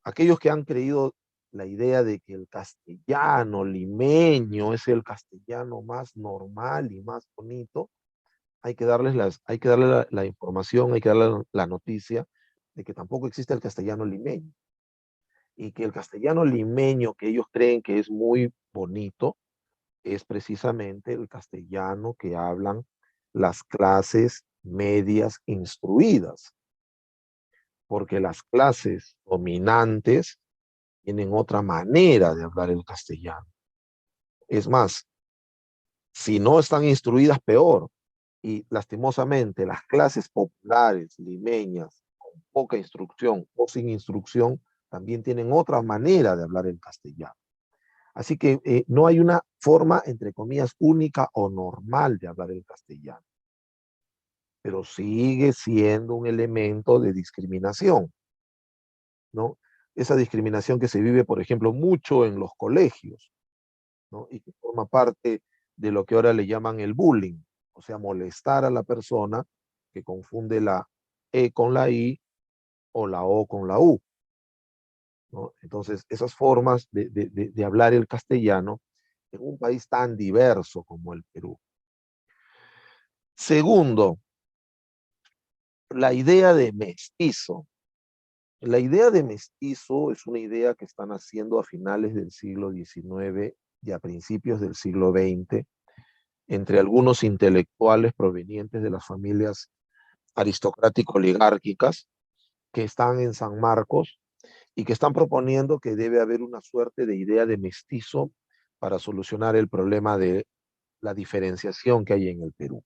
aquellos que han creído la idea de que el castellano limeño es el castellano más normal y más bonito, hay que darle la información, hay que darle la noticia de que tampoco existe el castellano limeño. Y que el castellano limeño que ellos creen que es muy bonito, es precisamente el castellano que hablan las clases medias instruidas, porque las clases dominantes tienen otra manera de hablar el castellano. Es más, si no están instruidas, peor. Y lastimosamente, las clases populares, limeñas, con poca instrucción o sin instrucción, también tienen otra manera de hablar el castellano. Así que no hay una forma, entre comillas, única o normal de hablar el castellano, pero sigue siendo un elemento de discriminación, ¿no? Esa discriminación que se vive, por ejemplo, mucho en los colegios, ¿no? Y que forma parte de lo que ahora le llaman el bullying, o sea, molestar a la persona que confunde la E con la I o la O con la U, ¿no? Entonces, esas formas de hablar el castellano en un país tan diverso como el Perú. Segundo, la idea de mestizo. La idea de mestizo es una idea que están haciendo a finales del siglo XIX y a principios del siglo XX entre algunos intelectuales provenientes de las familias aristocrático-oligárquicas que están en San Marcos y que están proponiendo que debe haber una suerte de idea de mestizo para solucionar el problema de la diferenciación que hay en el Perú.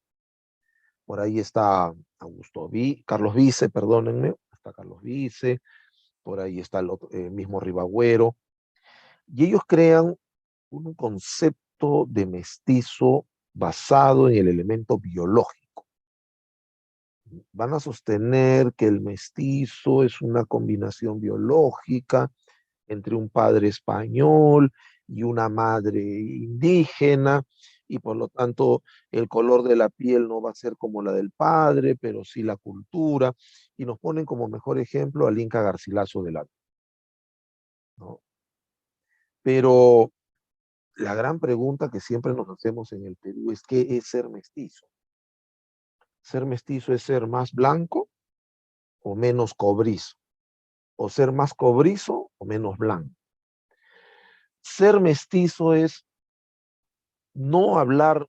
Por ahí está Carlos Vice, perdónenme, está Carlos Vice, por ahí está el mismo Ribagüero, y ellos crean un concepto de mestizo basado en el elemento biológico. Van a sostener que el mestizo es una combinación biológica entre un padre español y una madre indígena, y por lo tanto el color de la piel no va a ser como la del padre, pero sí la cultura, y nos ponen como mejor ejemplo al Inca Garcilaso de la, ¿no? Pero la gran pregunta que siempre nos hacemos en el Perú es: ¿qué es ser mestizo? ¿Ser mestizo es ser más blanco o menos cobrizo? ¿O ser más cobrizo o menos blanco? Ser mestizo es no hablar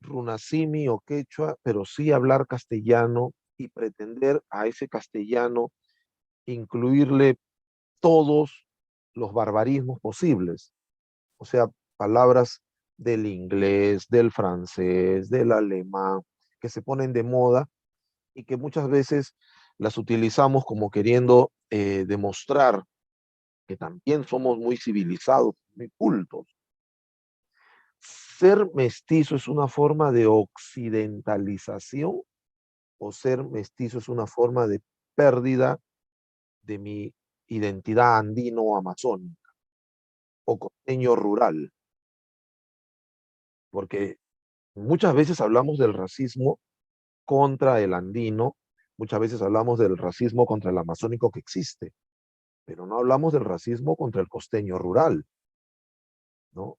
runasimi o quechua, pero sí hablar castellano y pretender a ese castellano incluirle todos los barbarismos posibles, o sea, palabras del inglés, del francés, del alemán, que se ponen de moda y que muchas veces las utilizamos como queriendo demostrar que también somos muy civilizados, muy cultos. ¿Ser mestizo es una forma de occidentalización o ser mestizo es una forma de pérdida de mi identidad andino o amazónica o costeño rural? Porque muchas veces hablamos del racismo contra el andino, muchas veces hablamos del racismo contra el amazónico que existe, pero no hablamos del racismo contra el costeño rural, ¿no?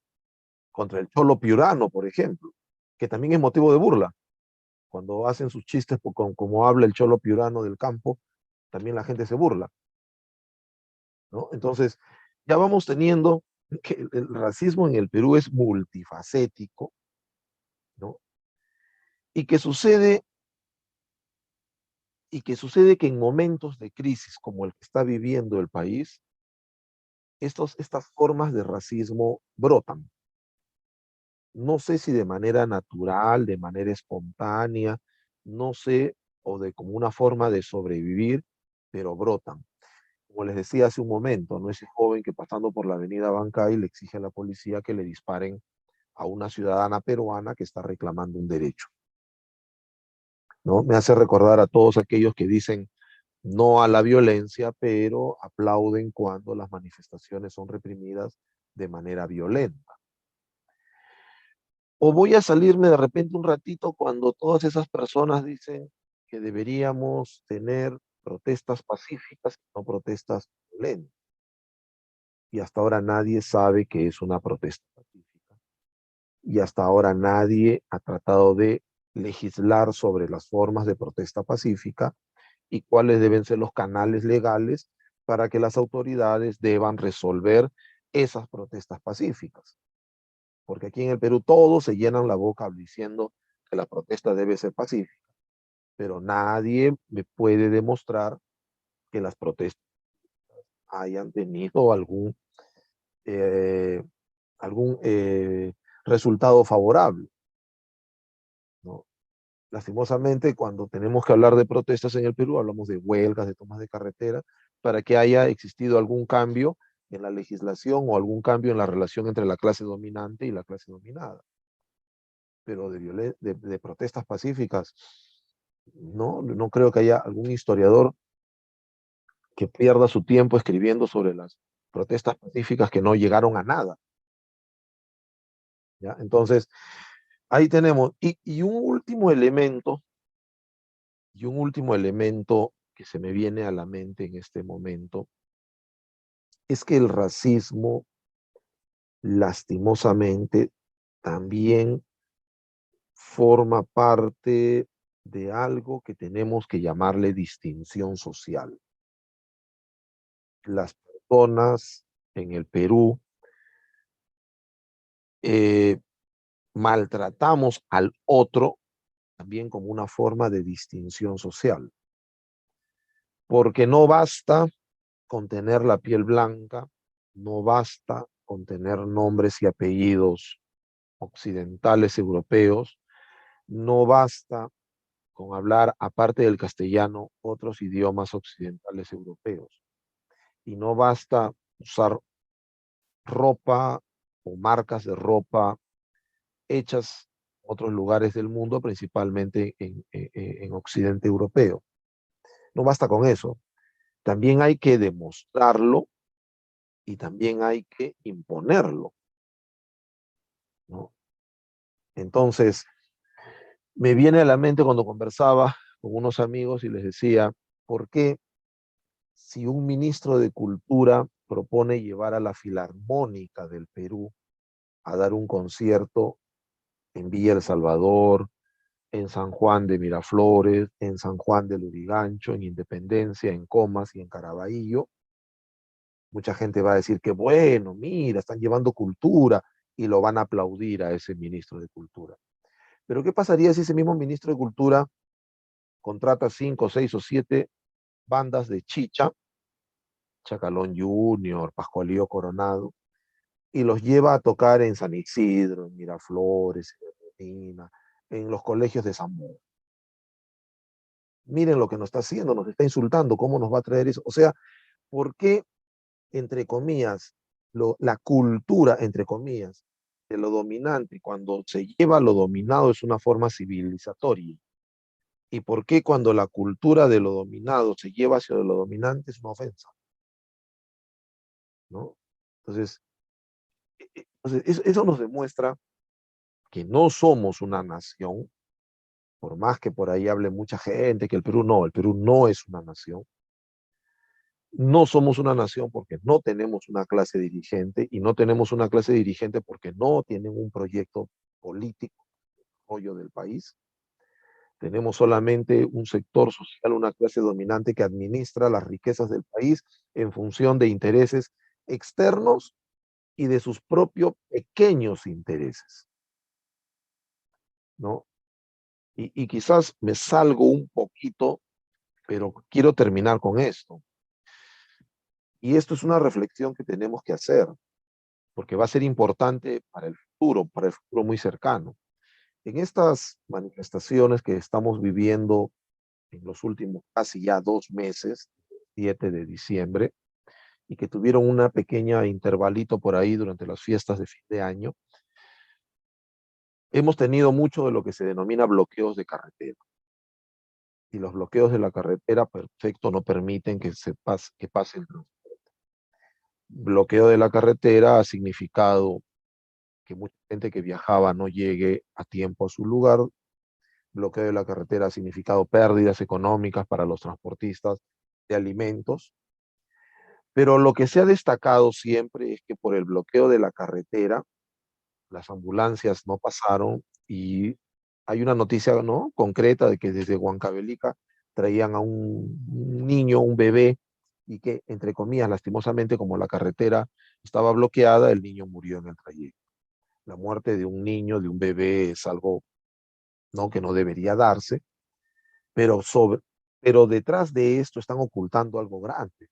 Contra el cholo piurano, por ejemplo, que también es motivo de burla. Cuando hacen sus chistes como habla el cholo piurano del campo, también la gente se burla, ¿no? Entonces, ya vamos teniendo que el racismo en el Perú es multifacético, ¿no? Y que sucede, que en momentos de crisis como el que está viviendo el país, estas formas de racismo brotan. No sé si de manera natural, de manera espontánea, no sé, o de como una forma de sobrevivir, pero brotan. Como les decía hace un momento, ¿no? Ese joven que pasando por la avenida Bancay le exige a la policía que le disparen a una ciudadana peruana que está reclamando un derecho, ¿no? Me hace recordar a todos aquellos que dicen no a la violencia, pero aplauden cuando las manifestaciones son reprimidas de manera violenta. O voy a salirme de repente un ratito cuando todas esas personas dicen que deberíamos tener protestas pacíficas, no protestas violentas. Y hasta ahora nadie sabe qué es una protesta pacífica. Y hasta ahora nadie ha tratado de legislar sobre las formas de protesta pacífica y cuáles deben ser los canales legales para que las autoridades deban resolver esas protestas pacíficas. porque aquí en el Perú todos se llenan la boca diciendo que la protesta debe ser pacífica, pero nadie me puede demostrar que las protestas hayan tenido eh, algún resultado favorable, ¿no? Lastimosamente, cuando tenemos que hablar de protestas en el Perú, hablamos de huelgas, de tomas de carretera, para que haya existido algún cambio en la legislación o algún cambio en la relación entre la clase dominante y la clase dominada. Pero de protestas pacíficas, no creo que haya algún historiador que pierda su tiempo escribiendo sobre las protestas pacíficas que no llegaron a nada, ¿ya? Entonces, ahí tenemos, y un último elemento que se me viene a la mente en este momento, es que el racismo, lastimosamente, también forma parte de algo que tenemos que llamarle distinción social. Las personas en el Perú eh, maltratamos al otro también como una forma de distinción social, porque no basta con tener la piel blanca, no basta con tener nombres y apellidos occidentales europeos, no basta con hablar, aparte del castellano, otros idiomas occidentales europeos. Y no basta usar ropa o marcas de ropa hechas en otros lugares del mundo, principalmente en Occidente europeo. No basta con eso. También hay que demostrarlo y también hay que imponerlo, ¿no? Entonces, me viene a la mente cuando conversaba con unos amigos y les decía, ¿por qué si un ministro de Cultura propone llevar a la Filarmónica del Perú a dar un concierto en Villa El Salvador, en San Juan de Miraflores, en San Juan de Lurigancho, en Independencia, en Comas y en Caraballo? Mucha gente va a decir que bueno, mira, están llevando cultura y lo van a aplaudir a ese ministro de Cultura. Pero ¿qué pasaría si ese mismo ministro de Cultura contrata 5, 6 o 7 bandas de chicha, Chacalón Junior, Pascualío Coronado, y los lleva a tocar en San Isidro, en Miraflores, en Argentina, en los colegios de Zamora? Miren lo que nos está haciendo, nos está insultando, ¿cómo nos va a traer eso? O sea, ¿por qué, entre comillas, la cultura, entre comillas, de lo dominante, cuando se lleva lo dominado es una forma civilizatoria? ¿Y por qué cuando la cultura de lo dominado se lleva hacia lo dominante es una ofensa? ¿No? Entonces, eso nos demuestra que no somos una nación, por más que por ahí hable mucha gente que el Perú no es una nación. No somos una nación porque no tenemos una clase dirigente, y no tenemos una clase dirigente porque no tienen un proyecto político de desarrollo del país. Tenemos solamente un sector social, una clase dominante que administra las riquezas del país en función de intereses externos y de sus propios pequeños intereses, ¿no? Y quizás me salgo un poquito, pero quiero terminar con esto. Y esto es una reflexión que tenemos que hacer, porque va a ser importante para el futuro muy cercano. En estas manifestaciones que estamos viviendo en los últimos casi ya 2 meses, 7 de diciembre, y que tuvieron una pequeña intervalito por ahí durante las fiestas de fin de año, hemos tenido mucho de lo que se denomina bloqueos de carretera. Y los bloqueos de la carretera, perfecto, no permiten que pase el tránsito. Bloqueo de la carretera ha significado que mucha gente que viajaba no llegue a tiempo a su lugar. Bloqueo de la carretera ha significado pérdidas económicas para los transportistas de alimentos. Pero lo que se ha destacado siempre es que por el bloqueo de la carretera, las ambulancias no pasaron, y hay una noticia, ¿no?, concreta de que desde Huancavelica traían a un niño, un bebé, y que, entre comillas, lastimosamente, como la carretera estaba bloqueada, el niño murió en el trayecto. La muerte de un niño, de un bebé, es algo, ¿no?, que no debería darse, pero, pero detrás de esto están ocultando algo grande.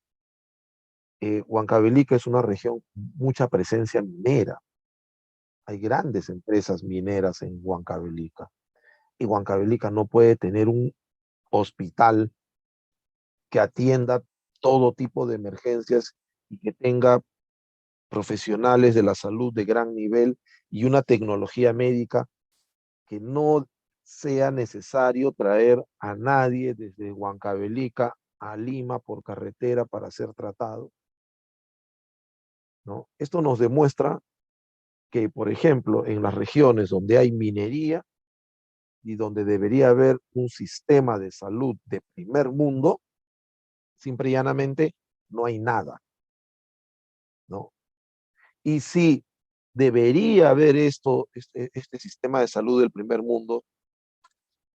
Huancavelica es una región con mucha presencia minera. Hay grandes empresas mineras en Huancavelica. Y Huancavelica no puede tener un hospital que atienda todo tipo de emergencias y que tenga profesionales de la salud de gran nivel y una tecnología médica que no sea necesario traer a nadie desde Huancavelica a Lima por carretera para ser tratado, ¿no? Esto nos demuestra que, por ejemplo, en las regiones donde hay minería y donde debería haber un sistema de salud de primer mundo, simple y llanamente no hay nada, ¿no? Y si debería haber este sistema de salud del primer mundo,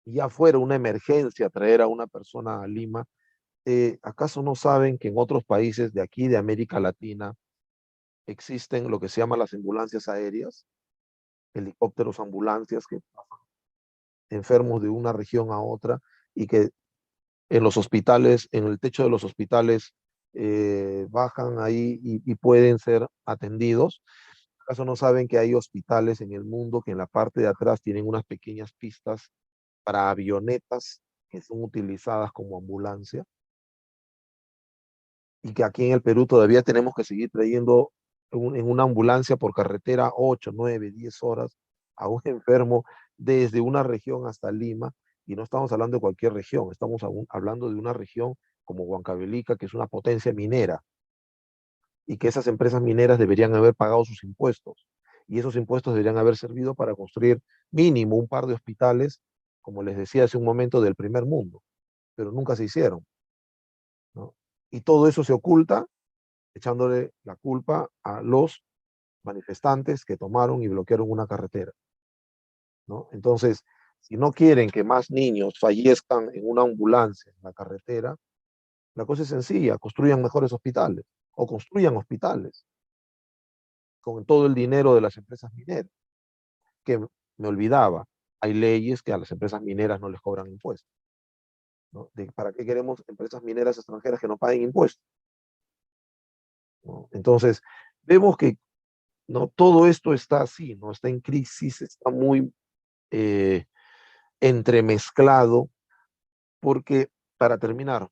ya fuera una emergencia traer a una persona a Lima, ¿acaso no saben que en otros países de aquí, de América Latina, existen lo que se llaman las ambulancias aéreas, helicópteros ambulancias que pasan enfermos de una región a otra y que en los hospitales, en el techo de los hospitales, bajan ahí y pueden ser atendidos? ¿Acaso no saben que hay hospitales en el mundo que en la parte de atrás tienen unas pequeñas pistas para avionetas que son utilizadas como ambulancia? Y que aquí en el Perú todavía tenemos que seguir trayendo en una ambulancia por carretera 8, 9, 10 horas a un enfermo desde una región hasta Lima, y no estamos hablando de cualquier región, estamos hablando de una región como Huancavelica, que es una potencia minera, y que esas empresas mineras deberían haber pagado sus impuestos, y esos impuestos deberían haber servido para construir mínimo un par de hospitales, como les decía hace un momento, del primer mundo, pero nunca se hicieron, ¿no? Y todo eso se oculta echándole la culpa a los manifestantes que tomaron y bloquearon una carretera, ¿no? Entonces, si no quieren que más niños fallezcan en una ambulancia en la carretera, la cosa es sencilla: construyan mejores hospitales o construyan hospitales con todo el dinero de las empresas mineras, que me olvidaba, hay leyes que a las empresas mineras no les cobran impuestos, ¿no? ¿Para qué queremos empresas mineras extranjeras que no paguen impuestos, ¿no? Entonces, vemos que, no todo esto está así, no está en crisis, está muy eh, entremezclado, porque, para terminar,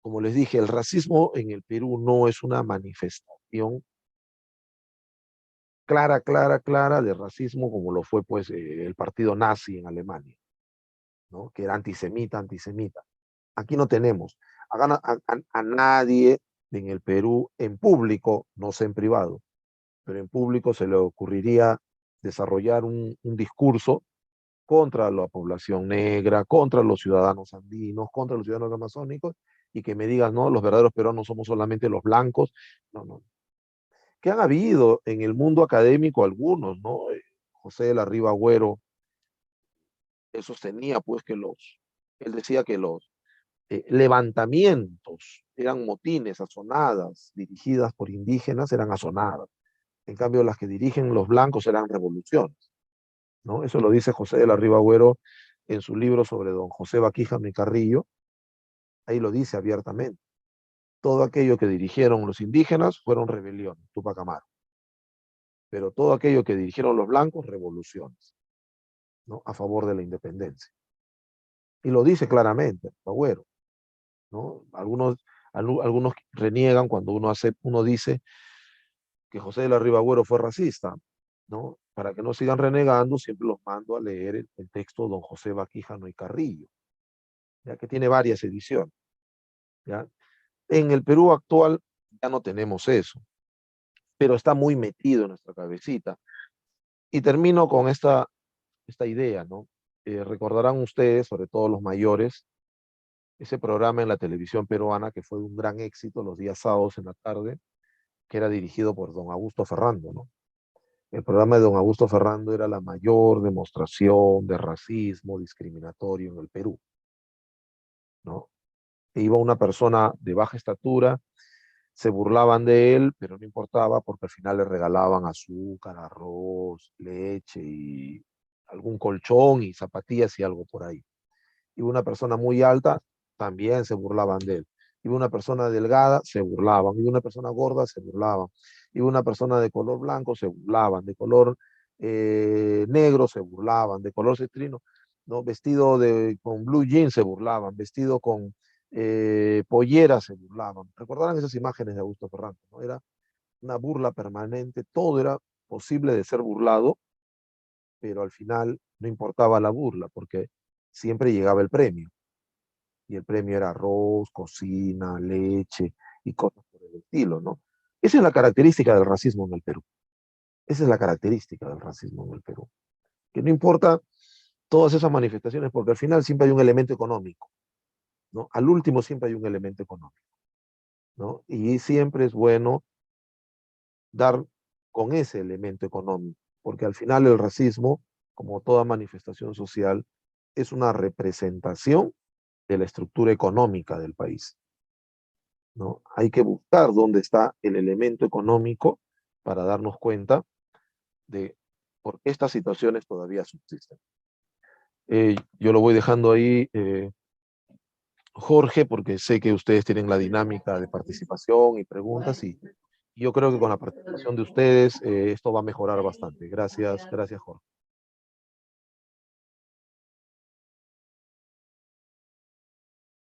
como les dije, el racismo en el Perú no es una manifestación clara, clara, clara de racismo como lo fue, pues, el partido nazi en Alemania, ¿no?, que era antisemita, antisemita. Aquí no tenemos a nadie en el Perú en público, no sé en privado, pero en público se le ocurriría desarrollar un discurso contra la población negra, contra los ciudadanos andinos, contra los ciudadanos amazónicos, y que me digas, no, los verdaderos peruanos somos solamente los blancos. No, no. Que han habido en el mundo académico algunos, ¿no? José de la Riva Agüero, él sostenía, pues, él decía que los levantamientos eran motines, azonadas, dirigidas por indígenas, eran azonadas. En cambio, las que dirigen los blancos eran revoluciones, ¿no? Eso lo dice José de la Riva Agüero en su libro sobre don José Baquijano y Carrillo. Ahí lo dice abiertamente. Todo aquello que dirigieron los indígenas fueron rebeliones, Tupac Amaru. Pero todo aquello que dirigieron los blancos, revoluciones, ¿no?, a favor de la independencia. Y lo dice claramente Agüero, ¿no? Algunos reniegan cuando uno dice que José de la Riva Agüero fue racista, ¿no? Para que no sigan renegando, siempre los mando a leer el texto de don José Baquijano y Carrillo, ya que tiene varias ediciones, ¿ya? En el Perú actual ya no tenemos eso, pero está muy metido en nuestra cabecita. Y termino con esta idea, ¿no? Recordarán ustedes, sobre todo los mayores, ese programa en la televisión peruana que fue un gran éxito los días sábados en la tarde, que era dirigido por don Augusto Ferrando, ¿no? El programa de don Augusto Ferrando era la mayor demostración de racismo discriminatorio en el Perú, ¿no? E iba una persona de baja estatura, se burlaban de él, pero no importaba porque al final le regalaban azúcar, arroz, leche y algún colchón y zapatillas y algo por ahí. Y una persona muy alta, también se burlaban de él. Y una persona delgada, se burlaban. Y una persona gorda, se burlaban. Y una persona de color blanco, se burlaban. De color negro, se burlaban. De color citrino, ¿no? Vestido con blue jeans, se burlaban. Vestido con pollera, se burlaban. Recordarán esas imágenes de Augusto Ferrando, ¿no? Era una burla permanente. Todo era posible de ser burlado, pero al final no importaba la burla, porque siempre llegaba el premio y el premio era arroz, cocina, leche y cosas por el estilo, ¿no? Esa es la característica del racismo en el Perú. Esa es la característica del racismo en el Perú. Que no importa todas esas manifestaciones, porque al final siempre hay un elemento económico, ¿no? Al último siempre hay un elemento económico, ¿no? Y siempre es bueno dar con ese elemento económico, porque al final el racismo, como toda manifestación social, es una representación de la estructura económica del país, ¿no? Hay que buscar dónde está el elemento económico para darnos cuenta de por qué estas situaciones todavía subsisten. Yo lo voy dejando ahí, Jorge, porque sé que ustedes tienen la dinámica de participación y preguntas y yo creo que con la participación de ustedes esto va a mejorar bastante. Gracias, gracias, Jorge.